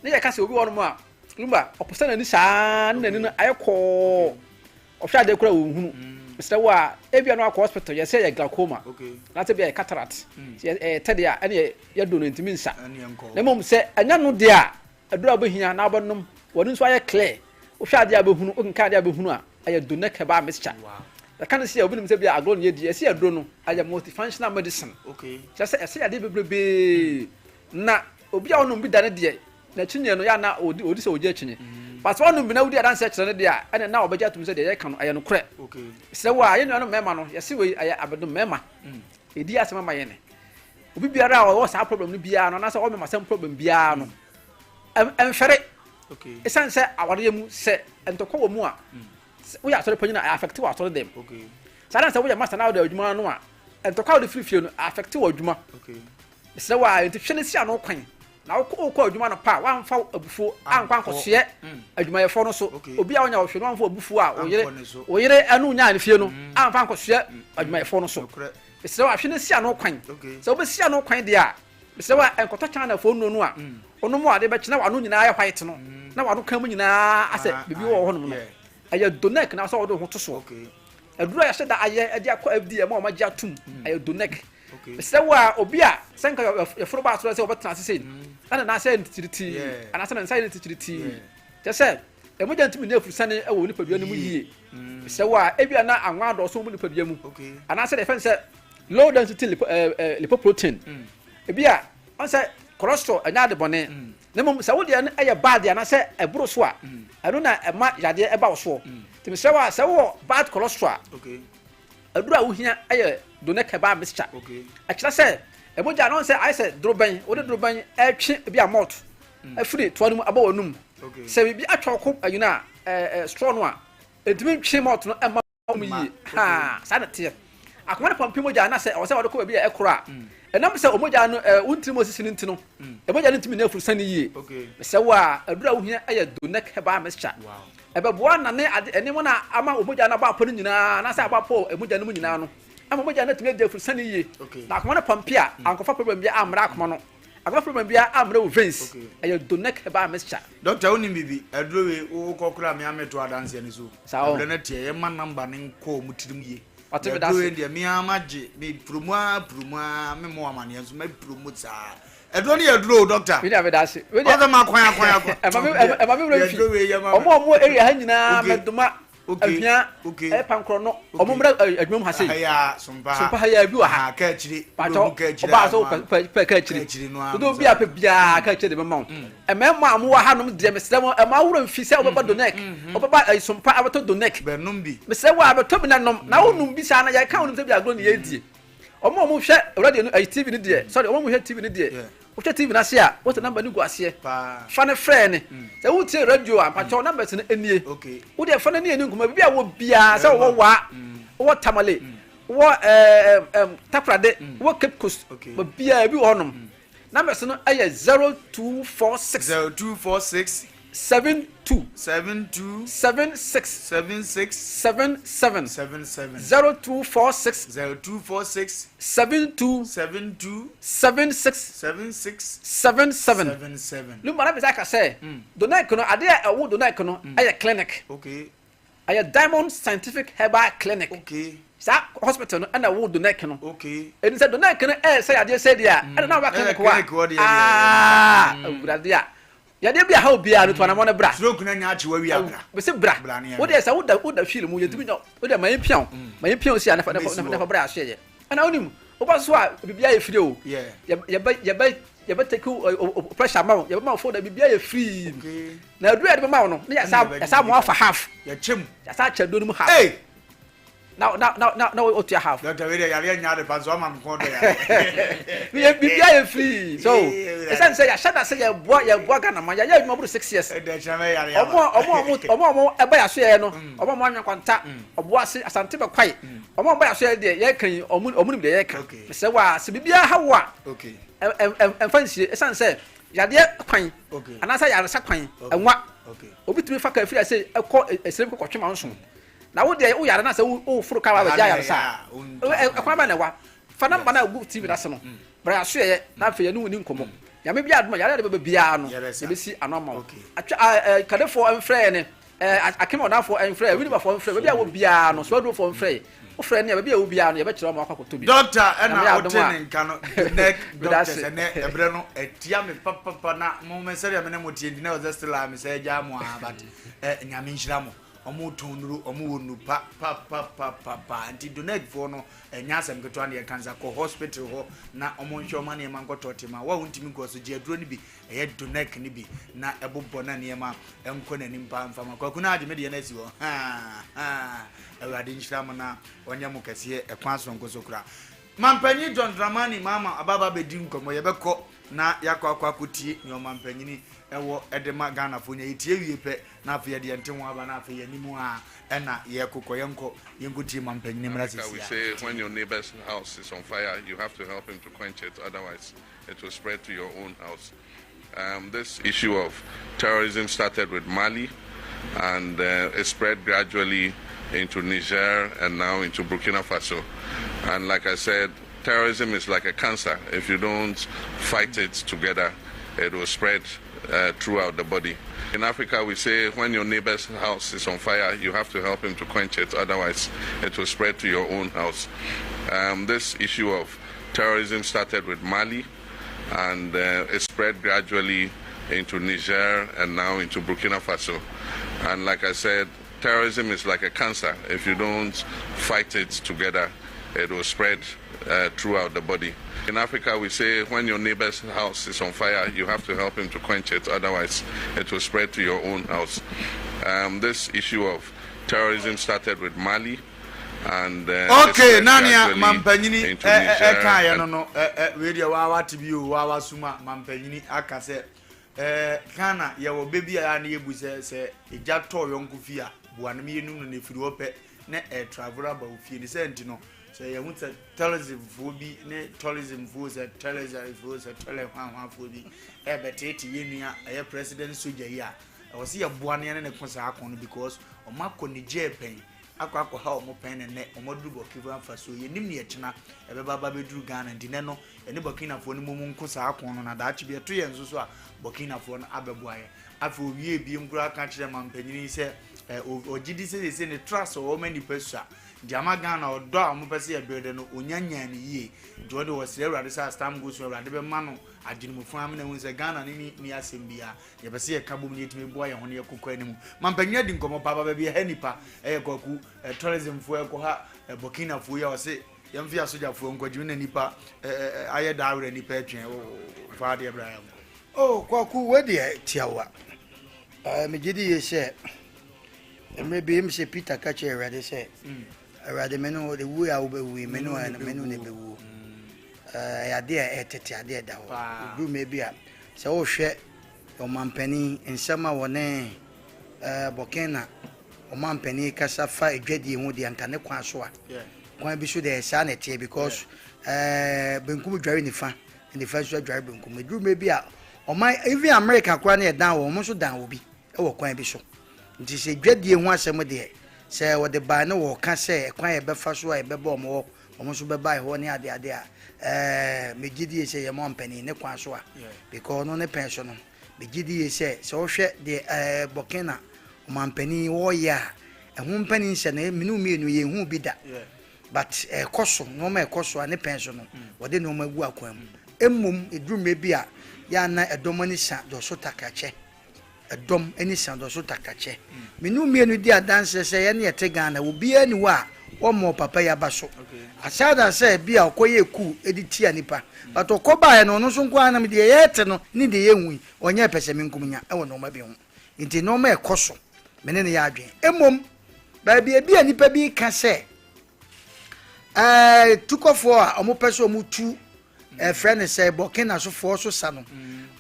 ne ye ka se obi wono mo a lumba oposa na ni saa na ni no ayekɔ ohwa de kura wo hunu se wa ebia no akwa hospital ye se ye glaucoma na te bia ye cataract ye tede a ene ye do no ntimi nsa na mom se anya no de a adura bohia na abonom wonu nso aye clear ohwa de abohunu o nka de abohunu a aye do na ka ba mixture da kan se obi nim se bia agro ne ye se aduro no aye multifunctional medicine se ya de bebrebe na obi a onom bi da ne de na chinye no ya na odi se oje chinye but onom bi na odi adanse kire ne de a ene na obeja tum se de ye kan aye no kure se wa ye no mema no ye se we aye abedum mema edi asema ma ye ne obi biara a wo sa problem no biara no na se o mema sam problem biara no emfere esan se aware mu se entokwa wo mu a we are sorry panyina affect wa sorry them Sana say we master now the adwuma no a entokwa de free no affect wo adwuma okay say wa enti hwe ne sia no kwan na wo ko adwuma no pa wa mfa abufu ankwa nkɔhye adwuma yefo no so obi a wonya wo hwe no mfa abufu a wo yere anu nya ne fie no amfa nkɔhye adwuma yefo no so say wa hwe ne sia no kwan say obi sia no kwan de a say wa enkoto channel fo no a ono mo ade be kina wa no nyina ya white no na wa no kan mu nyina ase bibi wo ho no no aye donek na so wo do ho to so adura ya sheda aye ade akọ FD ma o ma gya tum aye donek say wa obi a senka ya furo ba so say obetena ase na say ntiriti ana say na say ntiriti je say e mo jantimi na afurusane e wo nipadua no mu yie say wa ebia na anwa do so mu nipadua mu ana say defense say low density lipoprotein ebia on say cholesterol anya de bone na mum say wo de na aye bad ana say e buru so a anu na e ma yade e ba wo so timi say wa say wo bad cholesterol adura wo hia aye donek ba mixture akira say e moja no say I say droban wo de droban e twe bi amount afiri to anu aba wonum say bi atwa ko ayuna straw no a edimi twe mount no e ma mu yi ha sa na tie akoma ne pampi moja na say o say wo de ko bi e kora enam say o moja no untiri mo sisi ntino e moja ntimi na afuru sane yi say wa adura wo hia aye donek ba mixture ebe boa na ne ene mo na ama o moja na ba po nyina na say aba po e moja no mu nyina no ama moja na tumi de afuru sane yi na akoma ne pampi a ankofa problem bia amra akoma no akoma problem bia amra wo veins aye donek ba mixture doctor oni bibi aduro we wo kokura me ameto adanse ani so abule na tie ye man number ne nko mutirim ye ate be da so de me amaje me promua me mo amane enso me promote aduro ni aduro doctor we dey be da se we dey ma kwan e ma me refi omo area ha nyina meduma afia e pankro no omo mra adwum ha sei ya sompa ha ya bi wa ha ka chiri oba so ka chiri do bi apa bia ka chiri de mama e me ma amu wa ha no de mesem e ma wuro mfi se obeba donek obeba sompa abato donek be num bi me se wa abato bi na nom na wonum bi sa na ya ka wonum se bi agro ne yedie omo hwe radio no TV ni de sorry omo hwe TV ni de Uche TV na sia, what the number ni go asie. Fa ne friend. Se wo tie radio a pacho number se enie. Okay. Wo de fa ne enie nkuma bia wo bia se wo wa. Wo tamale. Wo taprade, wo Cape Coast. Bo bia bi wo nom. Number se no aye 0246 72 76 77 0246 72 76 77 lumana be ka say donek no ade a wo donek no aye clinic aye Diamond Scientific Herbal Clinic sa hospital no ana wo donek no eni say donek no say ade say dia ana na wa clinic wa urade a yade bia ha obia no to na mo ne bra stroke na nya ache wa wi abra be se bra wo de sa wo da feel mu yetumi no wo de mayin pion si ana fa bra ahye ye ana onim wo ba so a bibia ye free o ye ba take pressure ma ye ba ma fo da bibia ye free na adu ade ma wo no ya sa mo afa half ya chem ya sa cha do no half now what you have doctor we ya nya de paso ma ko do ya bibia ye free so esan say ya shada say ya boa Ghana ma ya ma buru 6 years de chame ya omo eba ya so ye no omo mo anwa kwanta obo ase asante be kwai omo ba ya so ye de ye kan omo nim de ye kan say wa se bibia ha wa okay fancy esan say ya de kwan ana say ya resa kwan enwa obi tumi fa ka free say ekọ esere ko twema nso na wo de wo yare na say wo furu ka ba ja yare sa ekwa ba na wa fa namba na go TV na se no bra ya so ye na fa ye no ni nkomo ya me bia aduma yare de be bia no e be si anoma atwa kadefo enfre ne akemo na fo enfre we ni ba fo enfre be bia wo bia no so do fo enfre wo frɛ ne be bia wo bia no ye be kire mo akwakoto bi doctor na o ten nka no neck doctor ne ebre no etia me papa na mo me sɛ ya me ne mo tie di na o just la me sɛ ja mo but nyame nhira mo omo tonuru omo wonu pa anti donate for no enya asem keto an ye kanza ko hospital ho na omo nhwe ma ne ma nkotote ma wa untimi ko so je aduro ni bi eye donate ni bi na ebobbo na ne ma enko na nimpa mfa ma kwa kuna ade me de na si ho awade nhira mo na onya mo kase ekwan so nko so kura mampanyi John Dramani mama ababa bedi nkomo ye beko na yakwa kuti nyoma mpanyini ewo edema Ghana fo nya itie wie pe na afa de ente ho aba na afa yanimu a ena ye kokko yenko ti ma mpanyini mra sisi. We say when your neighbor's house is on fire, you have to help him to quench it, otherwise it will spread to your own house. This issue of terrorism started with Mali, and it spread gradually into Niger and now into Burkina Faso. And like I said, terrorism is like a cancer. If you don't fight it together, it will spread throughout the body. In Africa, we say when your neighbor's house is on fire, you have to help him to quench it, otherwise it will spread to your own house. This issue of terrorism started with Mali, and it spread gradually into Niger and now into Burkina Faso. And like I said, terrorism is like a cancer. If you don't fight it together, it will spread throughout the body. In Africa, we say when your neighbor's house is on fire, you have to help him to quench it, otherwise it will spread to your own house. This issue of terrorism started with Mali, and okay, nania mampanyini eka ya no we dia wa tibi o wa suma mampanyini aka se Ghana ye wo bebi ya na yebu se eja to yonku fi a buanum yenu no na firi ope na traveler ba ofie ni se ntino so ye hu se tourism fo bi ne tourism fo se tourism fo se hwan fo bi betete yenua ye president soja yi a o se ye buane ne kosa akon because o makọ ni jepen akwa ha omo pen ne omo duru Burkina Faso ye nim ne ye chena ebeba ba beduru Ghana ndine no ene Burkina Faso ni momu nkosa akon no na da achi be to ye nso so a Burkina Faso no abeboaye afa owie bi mkura aka kire mampanyini se ogidi se ne trust o mani pesa diama Ghana odo a mo pese ye build no onyanya ne yie do de wasire urade sa stam go so urade be ma no adinumufu amna hu se Ghana ni asem bia ye pese ye kabom ne yetime boa ye ho ne ye kokọ animu mampanyini di nkomo papa ba bia hanipa kwaku tourism fo e ko ha Burkina Faso ya wose ye mfia soja fo nkwaji ne nipa aye daawre nipa atwen fa de Ibrahim kwaku we de tiawa megidi ye se maybe him say Peter catch already say already menu the way I will be menu and menu ne be wo ya de etete ade da ho do maybe say o hwe o mampani nsema wone Burkina o mampani kasa fa edwadi hu de anka ne kwa so a kwa bi so de sa na tie because benkum dware ni fa so dware benkum do maybe o my even America kwa na dan wo mo so dan wo bi e wo kwa bi so nti se dwadie hu asem de se wo de ba na wo ka se kwan ye be fa so e be bo mo so be ba ho ne ade a megidi se ye mo mpani ne kwan so a because no ne pension no megidi se wo hwe de Burkina mo mpani wo ya hu mpani se na minu mienu ye hu bi da but koso no ma koso ne pension no wo de no ma gu akwan mu emmum edurume bi a ya na edomani sa do so takache edom eni sando so takache menu mienu di adanse se ye na yete Ghana wo bia ni wa wo mo papa ya baso asada se bia okoye ku editia nipa but okoba ye no no so nkwa na me de yete no ni de ye hu onye pese me nkumnya e wo no ma bi hu nti no ma ekoso mene ne ya adwen emom ba bia bia nipa bi ka se tukofo a omo pese omo tu friend say Burkina so for so sano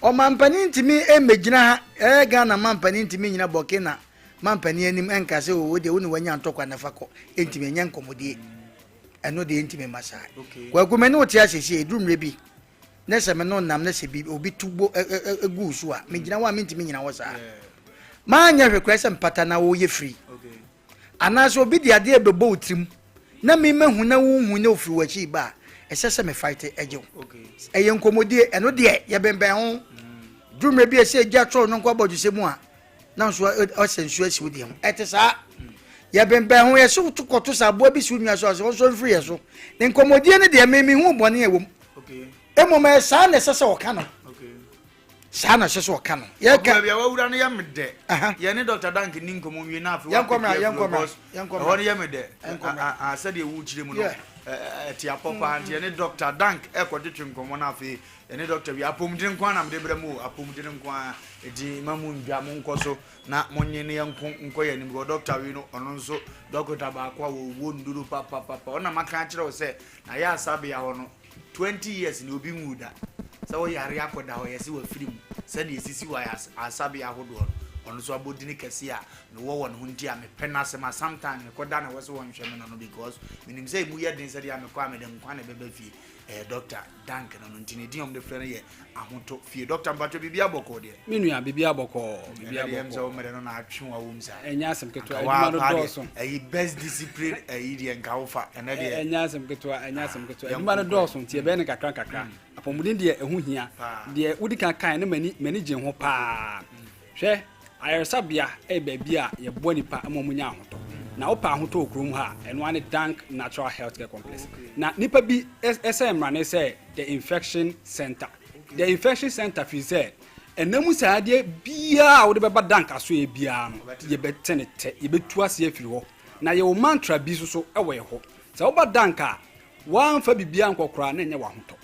o mampani ntimi emegina ha Ghana mampani ntimi nyina Burkina mampani anim enka se wo de woni wanya ntokwa na fako ntimi enya nkomodie eno de ntimi masa kwa gumene oti asese edumre bi na se me no nam na se bi obi tubo egu so a megina wa ntimi nyina wo sa ma nya hwekwa se mpata na wo ye free anaso obi de ade ebebo utrim na me mahu na wo hu na ofiri wachi ba esese me fight eje eye nkomodie eno de ye bemben ho dumre bi ese gya tro no kwa boju semu a na so o sensu asi wodi ho etesa ye bemben ho ye so tukoto sa bo bi su nwa so free ye so nkomodie ne de me hu bone ewom emo me sa na esese o ka no sa na esese o ka no ye ka bia wawura no ye mede ye ne Dr. Dank ni nkomo wi na afi ye nkomra ho ye mede a said ye wu chire mu no tia papa and ye Dr. Dank ekodetwe nkomo na afi ye Dr. bi apomdire nkwa na mde bremu apomdire nkwa edi mamu ndwa mo nkoso na monye ne nko ye nim go Dr. wi no ono nso Dr. ba akwa wo nduru papa ona maka kire o se na ya asabe ya ho no 20 years ni obi nwuda so we yare akoda ho yesi wa firi mu se na yesisi wa asabe ahodo ono so abodini kese a no wo won ho nti a me pena se ma sometimes me koda na wo so won hwe me no because minim say mu ye den se dia me kwa me den kwa na beba fi Dr. Dank no nti ne diom de frere ye ahoto fi Dr. Mbato bibia boko de minua bibia boko so me no na atwe wa wo msa enya asem keto aduma no doso best discipline de nka wo fa ena de enya asem keto aduma no doso nti e be ne kakra apomudin de ehu hia de wudi kan ne mani gye ho pa hwe ayarsabia baabi a ye bo nipa amomunya ahoto na opa ahoto okrum ha eno ane Dank Natural Healthcare Complex na nipa bi SM rane say the infection center fi say enemu saade bia wo de beba Dank aso e bia no ye betenete ye betu ase afiri ho na ye wo mantra bi so ewe ho se wo ba Dank a wan fa bibia nkokora na enye wa hoto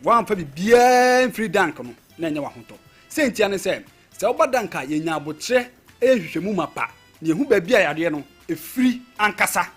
wan fa bibia free Dank no na enye wa hoto sentia ne se wo ba Dank a ye nya abotre ehwehwemu mapa ne hu ba bia yade no efiri ankasa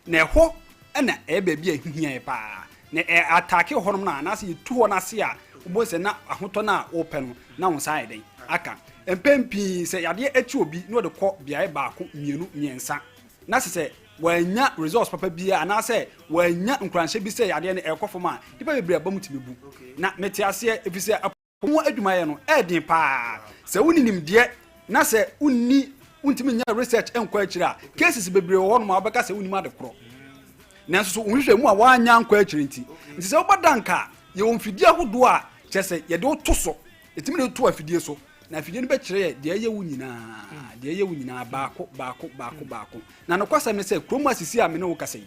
na eho na ba bia hia pa na atake honom na na se yetu ho na se a ubo se na ahoto na open no na won sai den aka empempi se yade echi obi no de kọ bia ba ko mienu miensa na se wanya results papa bia na se wanya nkranhye bi se yade ne ekofom a dipa bebre abam tibebu na metiase efise apomo adumaye no edin pa se woninim de na se unni untimi nya research enkwa akira cases bebre wo no ma obeka se unima de kro nanso so unhwehwe mu a wanya nkwa akira nti se wo Danka ye wo mfidie hodo a chese ye de to so etimi de to afidie so na afidie no be kire ye de ye wu nyina baako na no kwasa me se kromu asisi a me ne wo kasa yi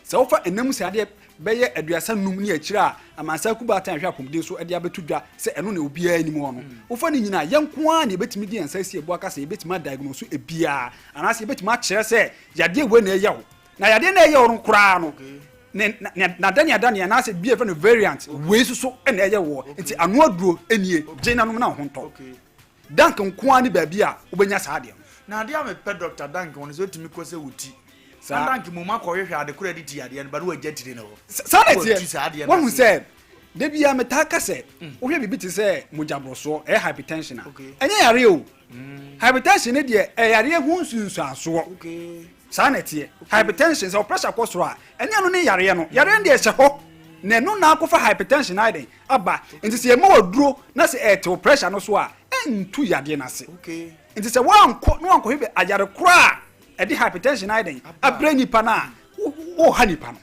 se wo fa enam se ade be ye aduasa num ne akira amansa kuba tan hwe apomde so ade abetudwa se eno na obi ani mu no wo fa ni nyina yenko a ne betimi di ansa si ebu akasa ye betimi diagnose ebia anase ye betimi a kire se yade we na ye wo na yade na ye wo no kura no na dania na se bi e fa no variant we so na ye wo nti anu aduro enie gina no na ho nto Dank nko ani ba bia obenya saade na ade a me pe Dr. Dank won so timi ko se wuti Dank mu makohwehwe ade kura di ti ade ba no agitire na wo saade won say de bia metaka se wo hwe bibi ti se mojabroso hypertension enye yare o hypertension ne de yare hu nsunsu aso saanete hypertension so pressure kosoro a enye no ne yare no yare de ehye ho na no na akofa hypertension aiden aba nti se ma waduro na se eto pressure no so a entu yade na se nti se wanko hebe ajare kura e di hypertension aiden abre nipa na o ha nipa no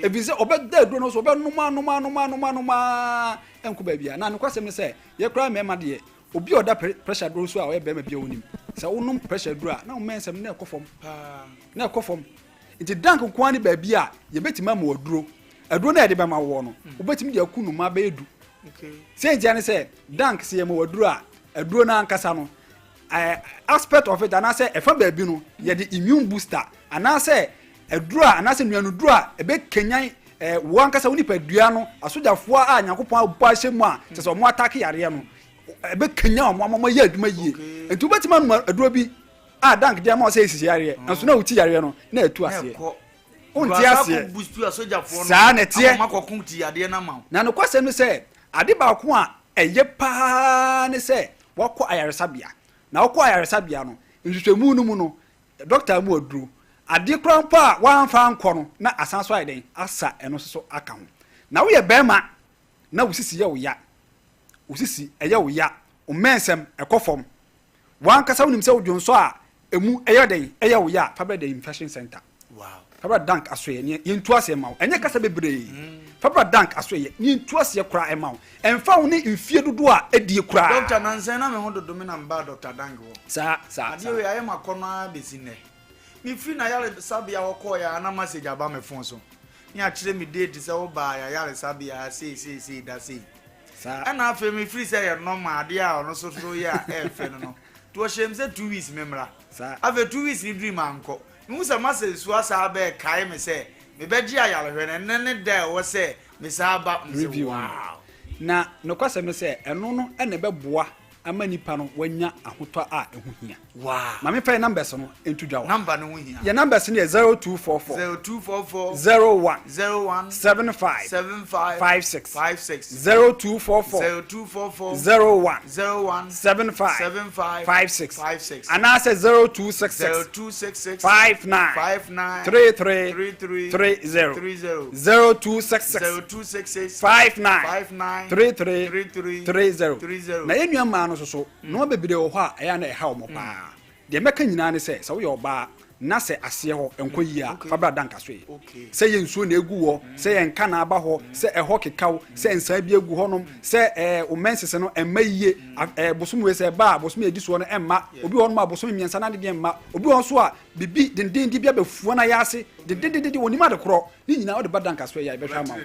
ebi se obeda duro no so obe numa enku ba bia na no kwasem se ye kura mema de obi oda pressure duro so a o be ma bia onim se wonum pressure duro a na o mensem na ekofom nti Dank ko ani ba bia ye betima ma waduro aduro na de be ma wo no obetimi de akunu ma ba edu se ntia ne se Dank se ye ma waduro a aduro na ankasa no aspect of it anase efa ba bi no ye de immune booster anase aduro anase nuanu duro a ebe kenyan wo ankasa woni pa dua no asojafo a Nyankopon abu ahye mu a se so mo attack yare no ebe kenyan mo ye aduma yie entu betima no aduro bi a Dank de ma o se sisi yare enso na wuti yare no na atu ase unti ase boostu asojafo no sa na tie makokun ti yade na ma na no kwasem no se ade ba ko a eye pa ne se wako ayaresabia na wako ayaresabia no nhwehwemu no mu no doctor mu aduro ade krampa wanfa anko no na asanso aiden asa eno so aka ho na wo ye bema na wusisi ye wo ya wusisi eye wo ya o mensem ekofom wan kasa wonim se wodwonso a emu eye den eye wo ya fabra the infection center fabra Dank asoye ne yentu ase ma wo enye kasa bebre fabra Dank asoye yentu ase kura e ma wo emfa wo ne mfie dodo a edie kura Dr. Nansen na me ho dodo me na mba Dr. Dank wo sa ade we aye makono a besine mi free na yale sabia wo ko ya na message aba me phone so ni a kire mi date se wo ba ya yale sabia say da say sa ana afa mi free say ya normal ade a ono so ya efe no to shem say 2 weeks memra sa ave 2 weeks ni dream anko mi se message so asa ba kai me say me beji ayale hwe ne da wo say me sa ba review wow na no kwase me say eno no ene beboa ama nipa no wanya ahotɔ a ɛho hia wow ma me fa numbers no entudwa wo number no ho hia your numbers no 0244 01 75 56 0244 01 75 56 and I say 0266 59 33 30 0266 59 33 30 na enua ma no so no bebire wo ho a eya na eha wo pa de meka nyina ne se wo ye oba na se ase ho enko yi a fa bra danka so yi se ye nsuo na egu wo se ye nka na aba ho se eho kekaw se nsa bi egu ho nom se o mensese no emma yiye bosom we se ba bosom edi so no emma obi ho no ma bosom miensa na de emma obi ho so a bibi denden di bia befuo na yase denden woni ma de kro ni nyina wo de ba danka so yi ya behwa ma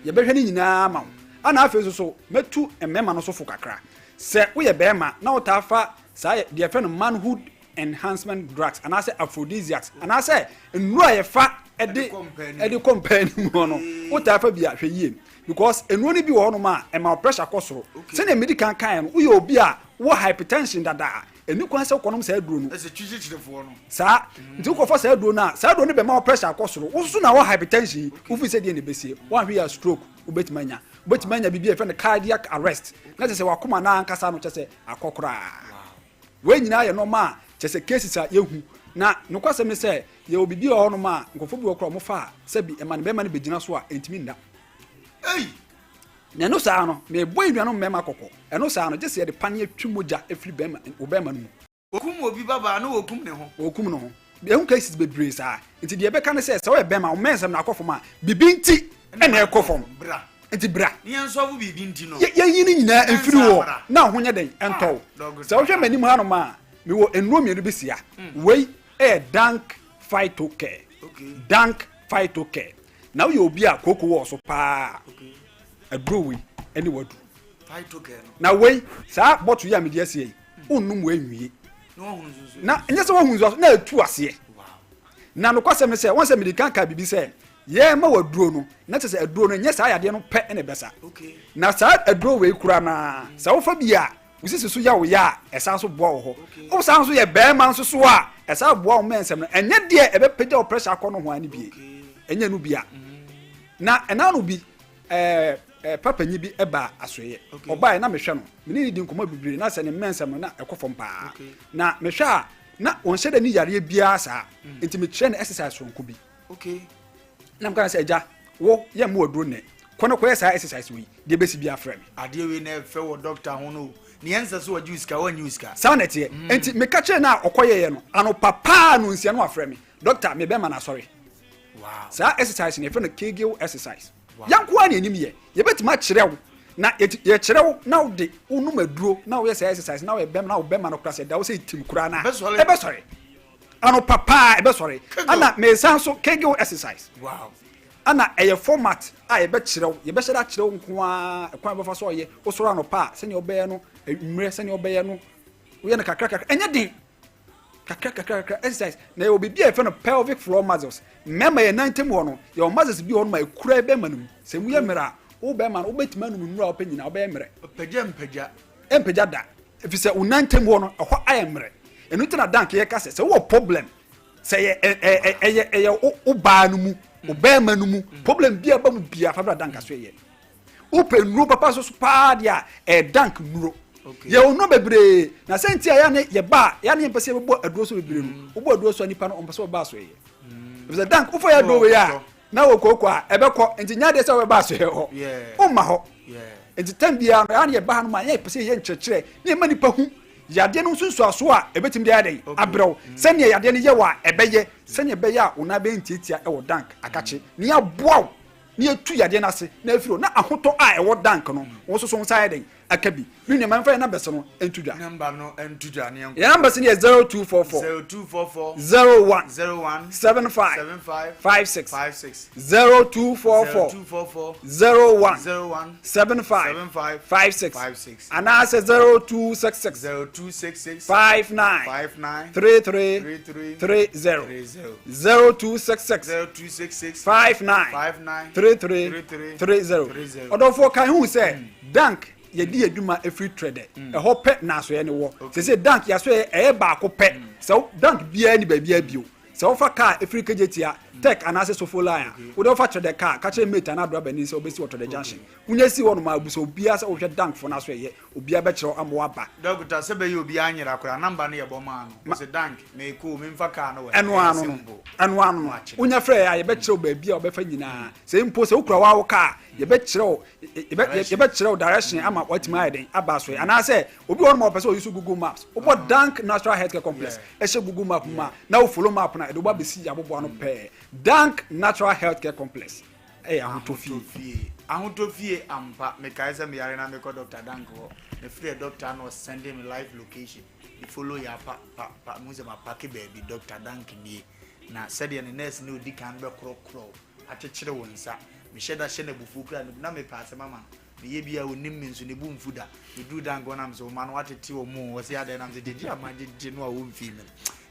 ye behwa ni nyina ma ana afi so metu emmema no so fo kakra se wo ye bema na wo ta fa sa de fe no manhood enhancement drugs and I say aphrodisiacs and I say nnura ye fa ede company mo no what afa bia hwe yie because nnura ni bi wo no ma e ma pressure kosoro se na medical kan no wo ye obi a wo hypertension dada eni kwan se konom sa aduro no ese twichichirefo no sa nti ko fo sa aduro na sa aduro ni be ma pressure kosoro wo so na wo hypertension wo fi se de ne besie wo hwe ya stroke ubetimanya bibi e fe ne cardiac arrest na se wakoma na ankasa no chese akokora we nyina ye no ma chese cases a yehu na nokwasem ne se ye obibi o no ma nkofo bi okro mo fa se bi e ma ne be ma ne begina so a entimi nda na no sa no me boy nua no mema kokko e no sa no chese ye de pane atwimoja efri be ma obema no okum obi baba no okum ne ho no ho ehun cases be brace a enti de be ka ne se we be ma o mensem na akofo ma bibi nti e na ekofo bra enti bra ni enso bu bibi nti no ye yini nyina efiri wo na ho nye den ento se wo hwe manim ha no ma me wo enro me bi sia we dank phytocare dank phytocare na wo obi a koko wo so pa aduro we eni wadu phytocare na we sa bottle ya me dia sia yi onnum we nwie na enye se wo hunzo na atu ase na no kwasem se won se medical ka bibi se ye ma waduro no na se aduro no nye sa yade no pe ene besa na sa aduro we kura na sa wo fa bia usisi so ya wo ya esa so bo wo ho o san so ye be man so so a esa bo wo mensem no enye de e be pede o pressure akọ no ho ani bie enye no bia na ena no bi papa nyi bi eba asoye oba na mehwe no me ni di nkoma bibire na se ne mensem no na ekofom pa na mehwe a na on hye da ni yare bia sa enti me kire na exercise so nko bi na mka se eja wo ye mo aduro ne kono ko yesa exercise we de besi bia frɛ me ade we na fe wo doctor ho no ni ensa so waju iska wanyu iska sa na tie enti me ka kire na okoye ye no ano papa no nsia no afrɛ me doctor me be ma na sorry wow sa exercise ne fe no kegel exercise yanko ani anim ye betima kire wo na ye kire wo na wo de unum aduro na wo yesa exercise na wo be na wo be ma no kra se da wo se tim kura na e be sorry ano papa e be sorry ana me san so kegel exercise wow ana eye format a ye be kirew ye be sheda kirew nko a kwan be fa so ye osoro ano pa se ne obeye no nwure se ne obeye no wo ye na kakra enye din kakra exercise na ye obibi e fe no pelvic floor muscles mema ye 90 mo no ye muscles bi ho no ma ekura be manum se mu ye mera wo be ma no obetima no nwura opanyina obe mere empagya da efise wo 90 mo no ho aye mere enu tena dank ye ka se wo problem se ye o ba no mu o ba ma no mu problem bia ba mu bia fa bra dank so ye o pe nuro papa so pa dia dank nuro ye ono bebre na senti ya ne ye ba ya ne pese bo aduro so bebre no o bo aduro so nipa no pese ba so ye efise dank o fo ya do we ya na wo kokko a ebekọ enti nya de se we ba so ye ho o ma ho enti tambia no ya ne ba no ma ye pese ye nkyerkyere ne ma nipa hu yade no sunsu aso a ebetim de ade abrew sene yade ne ye wa ebeye sene beye a una be ntitia e wo dank akache ne aboaw ne etu yade na ase na afiro na ahoto a e wo dank no wo so so nsa ade akabi ni ne manfa na bese no entudwa number no entudwa ne ya number se ne 0244 01 75 56 0244 01 75 56 and I say 0266 59 33 30 0266 59 33 30 odofo kan hu say dank ye di adwuma every trader e ho pe na so ye ne wo say dank ya so e ba ko pe so dank bia ni ba bia bio so ofa car every kejetia tech and access for line we don't factor the car catch mate and driver ni so obesi water the junction unya si won ma buso obia say wo hwe dank for na so ye obia be kire am wa ba doctor say be ye obia anyira kora number na ye bo ma no say dank me ko me mfa car no we eno anu unya frɛ ya ye be kire ba bia obefa nyina say impo say ukura wa wo car ye be kire direction ama watima ayden aba so and I say obi won ma person use Google Maps obo dank natural healthcare complex e she Google Map ma na wo follow map na e do ba be si yabobo ano pe dank natural healthcare complex ahutofie ampa me kai say me yare na me call Dr. Dank ho me free doctor no send me live location you follow ya pa muze ma pack baby Dr. Dank ni na said the nurse ni odi kan be krokro akekere wonsa me sheda she na bufu kra na me pass mama me ye bia onim me nso ne bu mfuda me do Dank go na me so ma no watete o mu wo se ade na me je amagye no a wo mfi me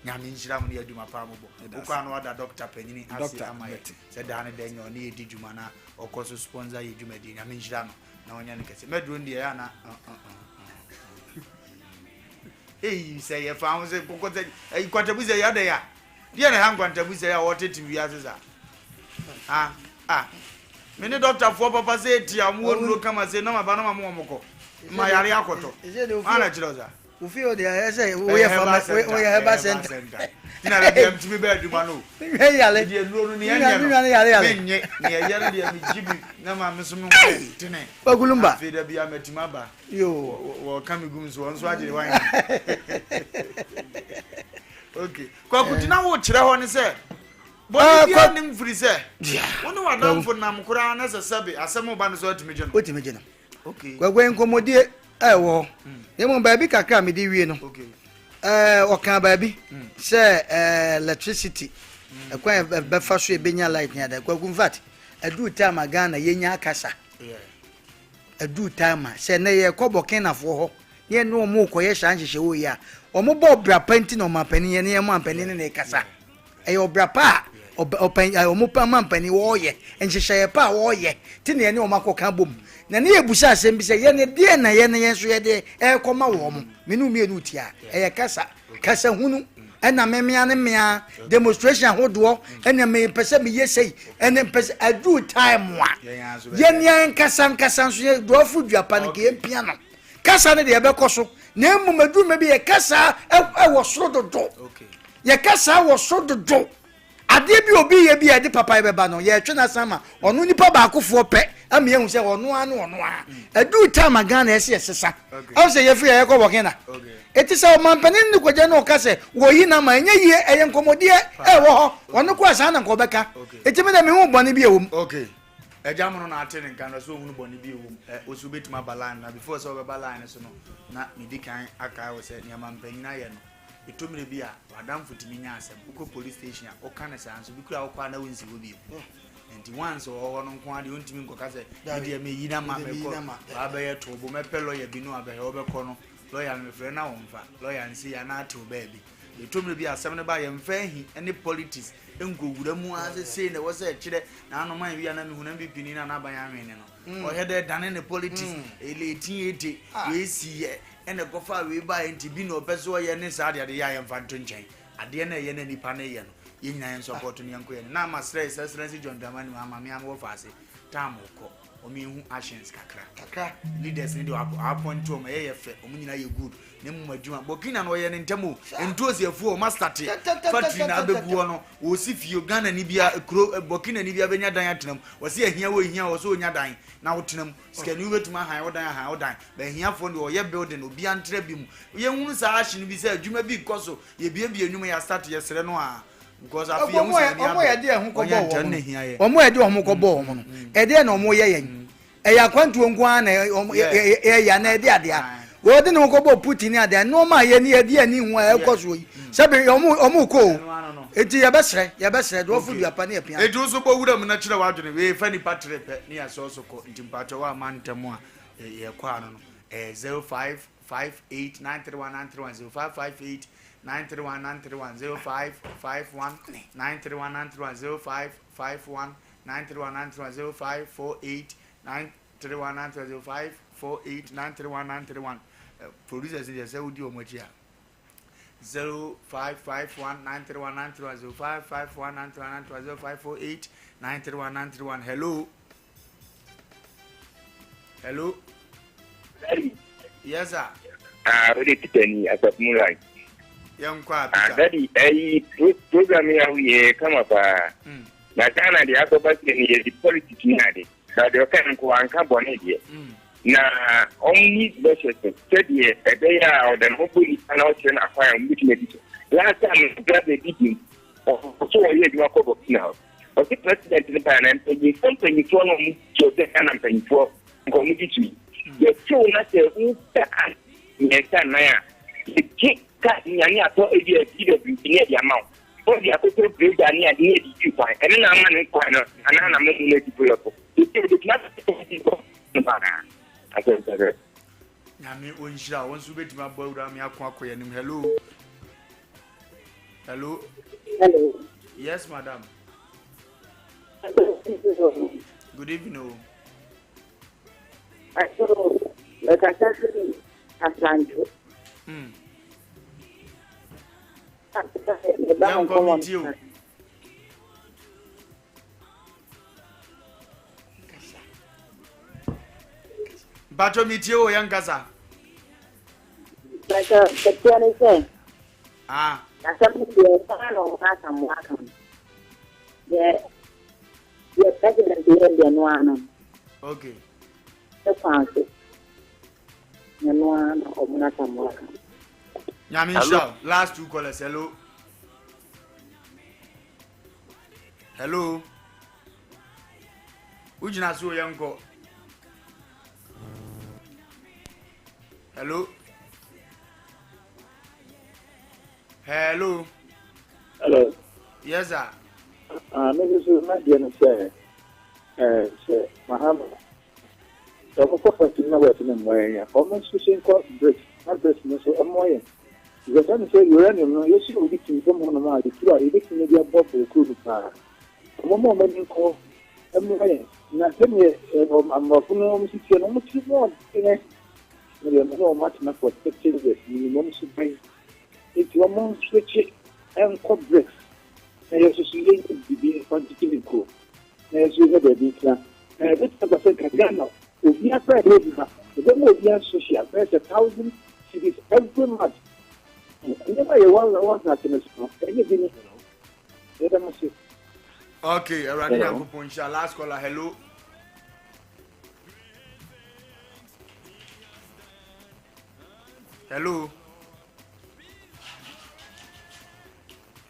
nyame nshira mu ne aduma pa mo bo ukwa no da doctor panyini ase amaye se da ne denyo ne edi djuma na okoso sponsor ye djuma di nyame nshira no na onya ne kese medro ndi ya na hey say ye fa se kokote ai kwatabuze ya da ya die ne han kwatabuze ya wotete wi asesa me ne doctor fo papa se ti amu onuro kama se na maba na mama momoko ma yare akoto ana chiroza ufio de say we Herbal center ina la dem ti be aduma no we yale de nuro ni anya no menye ni yale de mi jibi na ma me so me tene bagulumba fe da bia matima ba yo wo kamigum so won so agire wan okay kwa kutina wo kire ho ni se boni bia nim free se woni wadam fo nam kura na se sabe asem ba no so atimi geno okay kwa gwen komodie ewo yemo baby kakra me di wie no okay okan baby say electricity ekwan be fa so e benya light nya da kwa gun fat adu time agana yenya akasa adu time say na ye koboken na fo ho ye no mo koye shanhyehe wo ya omo bo bra panti no mapani ye ne mo ampani ne kasa e obra pa omo pa mampani wo ye enhyehe pa wo ye ti ne o makoka bom na ne ebusa asem bi se ye ne de na ye ne yenso ye de e koma wo mo menu mienu tia e kasa hunu ena memia ne mia demonstration hodo ena me pese me yesei ena pese adu time wa ye ne kasa so ye do fu duapa ne ke pia no kasa ne de be koso na emu madu me bi ye kasa e wo soro dodo ye kasa wo soro dodo ade bi obi ye bi ade papa ye beba no ye twena sama onu nipa ba akofo pe am ye hu se onu a adu time Ghana ese sesa o se ye free ye ko bokena eti se o mampanin ni kwaje no ka se wo yi na ma enye yi eye nkomodie e wo ho onu ko asa na nko beka eti me na me hu bone bi ewum okay ejamono na ate nkan na so hu bone bi ewum osu betima balan na before so be balan so no na medikan aka wo se ni mampanyin na ye no itomire bi a wadam futimi nya asem uko police station a okana sanso bi kura okwa na wonsi wo bi enti once o no nko ade ontimi nko ka se media me yi na ma me ko abaye to bo me pelo ye bi no abaye obekọ no lawyer me frɛ na wonfa lawyer nsi ya na ate obabi itomire bi asem ne ba ye mfa hi ene politics engogura mu ase sei na wo se kyerɛ na anoman bi na me hu na bi pini na aban anwene no o hede dane ne politics ele tiete we si ye ene kofa we ba enti bi no peso ye ne sa ade ya ye mfanto nchen ade na ye na nipa na ye no ye nyina support no yanko ye na ma stress John Dramani ma me am wo fa ase tam ko omi hu actions kakra leaders ni do appoint to me ye fe omu nyina ye good ne mu adwuma bokina no ye ne ntamo entosi afu o masterte factory na abebu no o si fie Ghana ni bia kro bokina ni bia benya dan atenam wo se ahia wo hia wo so onya dan na wotenam skani wetuma han wo dan ba hia fo no ye building obi antre bi mu ye hunu sa action bi se adwuma bi koso ye bia enwuma ya start ye sere no a because afia mu se ni omo ye de hu ko bo omo ye de omo ko bo omo no e de na omo ye yen e ya kwantu nko an na e ya na e de ade a wo de no ko bo Putin ade no ma ye ni e de ani hu e ko so yi sabe omo ko eti ya besre do fu duapa na epia eti so bo wura mu na kire wa dwene we fa ni patre pe ni ya so ko ntimpacho wa mantamu a ye kwa no 0558931931 0558931931 0551931931 0551931931 0548931931 0548931931 producers in the Saudi Omochia 0551931931 0551931931 hello yes sir ready to penny as of moonlight young kwa daddy program here come up na Ghana the alphabet in the politics that they can go and come on here na only versus study a day or the hopefully announcing acquire which made last time grab the meeting so here you are covered now but the president in the parliament is something for no to the campaign for community the two not the yes na the kick cut in any at all idea near the amount for the appropriate grade near the you find and then I'm an corner and I'm not ready to develop it not Yami Unshira, once you bet my boy, I'm hello. Hello. Hello. Yes, madam. Good evening. I saw like I said, Atlanta. I'm coming to you. Bato mitio young Gaza. Like the piano say. Ah. That's something you can welcome. Yeah. The president is the one. Okay. The fancy. The one of Natam welcome. Yamin Shaw, last two callers. Hello. Hello. Ujina so young go. Hello. Hello. Hello. Yes, sir. Maybe this is not the say, Muhammad. So, of course, you know what I'm wearing. Almost fishing cost bricks, not business, or more. Because I'm saying, uranium, you should be to come on the market. You are eating maybe a bottle of crude power. A moment you call them. Nothing here, I'm not going to see almost more. We are not much enough for 15 years. Minimum supply. If you want to switch it and cut bricks, and you should be quantitative cool. As you have a big plan. And this is a second Ghana. If you are very good, the more we are social, there's 1,000 cities every month. Never you want happiness. Anything. Okay, around here, last caller. Hello. Hello.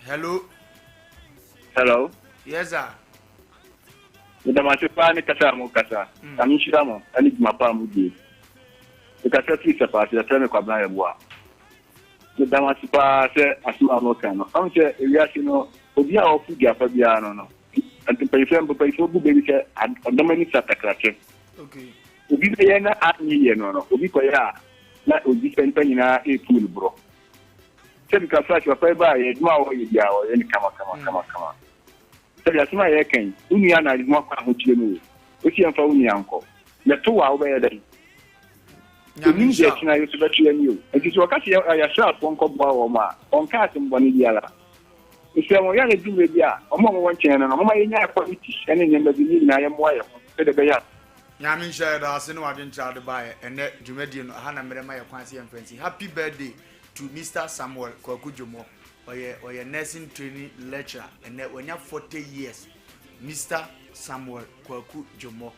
Hello. Hello. Yes, sir. Ndamasipa ni kasa mu kasa. Kamishira mo ani mapa mu di. Kasa twisa pa se teme kwa bana yebua. Ndamasipa se asuma mo kano. Onse ewiase no obi a ofu di afa bia no. Antipayifembo bu bebi se adomani satakrate. Okay. Obi be yana anyi ye no. Obi ko ya na obi penta nyina e pool bro. Sebi ka flash wa pa ba ye duma wo ye dia wo ye ni kama. Sebi asuma ye ken. Uni ana di mo kwa ho chire no. O ti anfa uni anko. Le to wa wo be ye dai. Nyami je tina yo seba tue ni o. Enti so ka se ya sha fo nko bo wo ma. On ka se mbo ni dia la. Ise mo ya ne du be bia. Omo mo won chen no. Mo ma ye nya quality ene nyamba bi ni na ye mo aye ho. Se de be ya. Nyami share da se no wadin child buy ene dwumadi no ha na mere ma ye kwan se mfansi. Happy birthday to Mr. Samuel Kwakujomo. Oye nursing training lecturer and when you 40 years. Mr. Samuel Kwakujomo.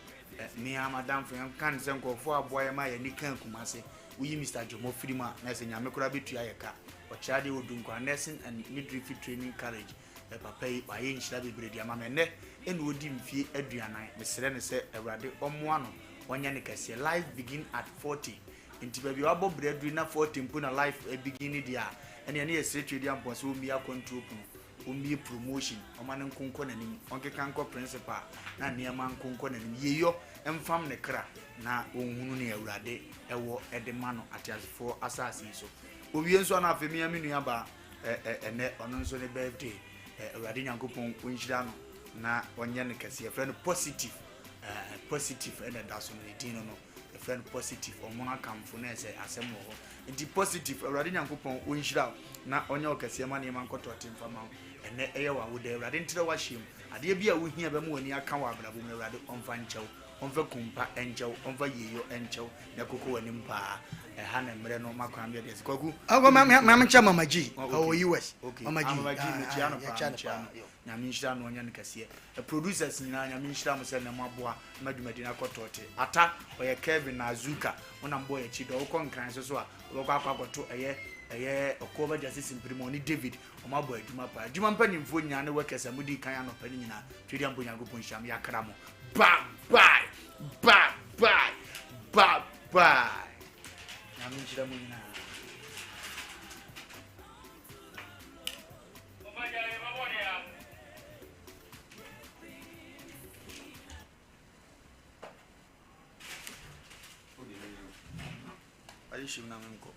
Me and Madam for can send for a boy my nikan kumase. We Mr. Jomo Frima, nursing Yamekura to Ayaka, or Chadi would do nursing and midwifery training college. The papa by inch that be bread yamane, and would him fee Adriana. Miss Serena said a radi omuano. One yanika life begin at 40. Into baby abo breadwinner 14 puna life a beginning there. And any straight to the ampons will be a control, will be promotion, or man and conconing, Uncle Kanko principal, and near man conconing yo, and fam the crack, na ununi a rade, a war at the man at just 4 assassins. So, we also have a mere miniaba, a net on the birthday, a radina coupon, Winchidano, na one yanica, see a friend positive, and that's on the dinner. friend positive or mona come for nese asem wo nti positive awurade nyankopon onhyira na onye okase ma ne man koto atim fama ene eye wa wo de awurade ntire wa hyem ade bia wo hia ba mu ani aka wa abrabo mu awurade onfa nkyɛw onfa kumpa enkyɛw onfa yeyo enkyɛw na koko wani mpa ha na mre no makwan bia de kwaku ago mam cha mama G o US mama G me chia no pa na mi nhyira no onya ne kase producers nyina nya mi nhyira mo se na maboa madumadi na kotote ata oye Kevin na Azuka wona mbo ye chi do wo konkran so a wo kwa kwakoto eye okoba justice imprimo ni David o mabo aduma pa aduma mpanimfo nya ne wekesa mudi kan anopa ni nyina twedi ambo nyago ponhyam ya kra mo bye na mi nhyira mo nyina Ayishim na menko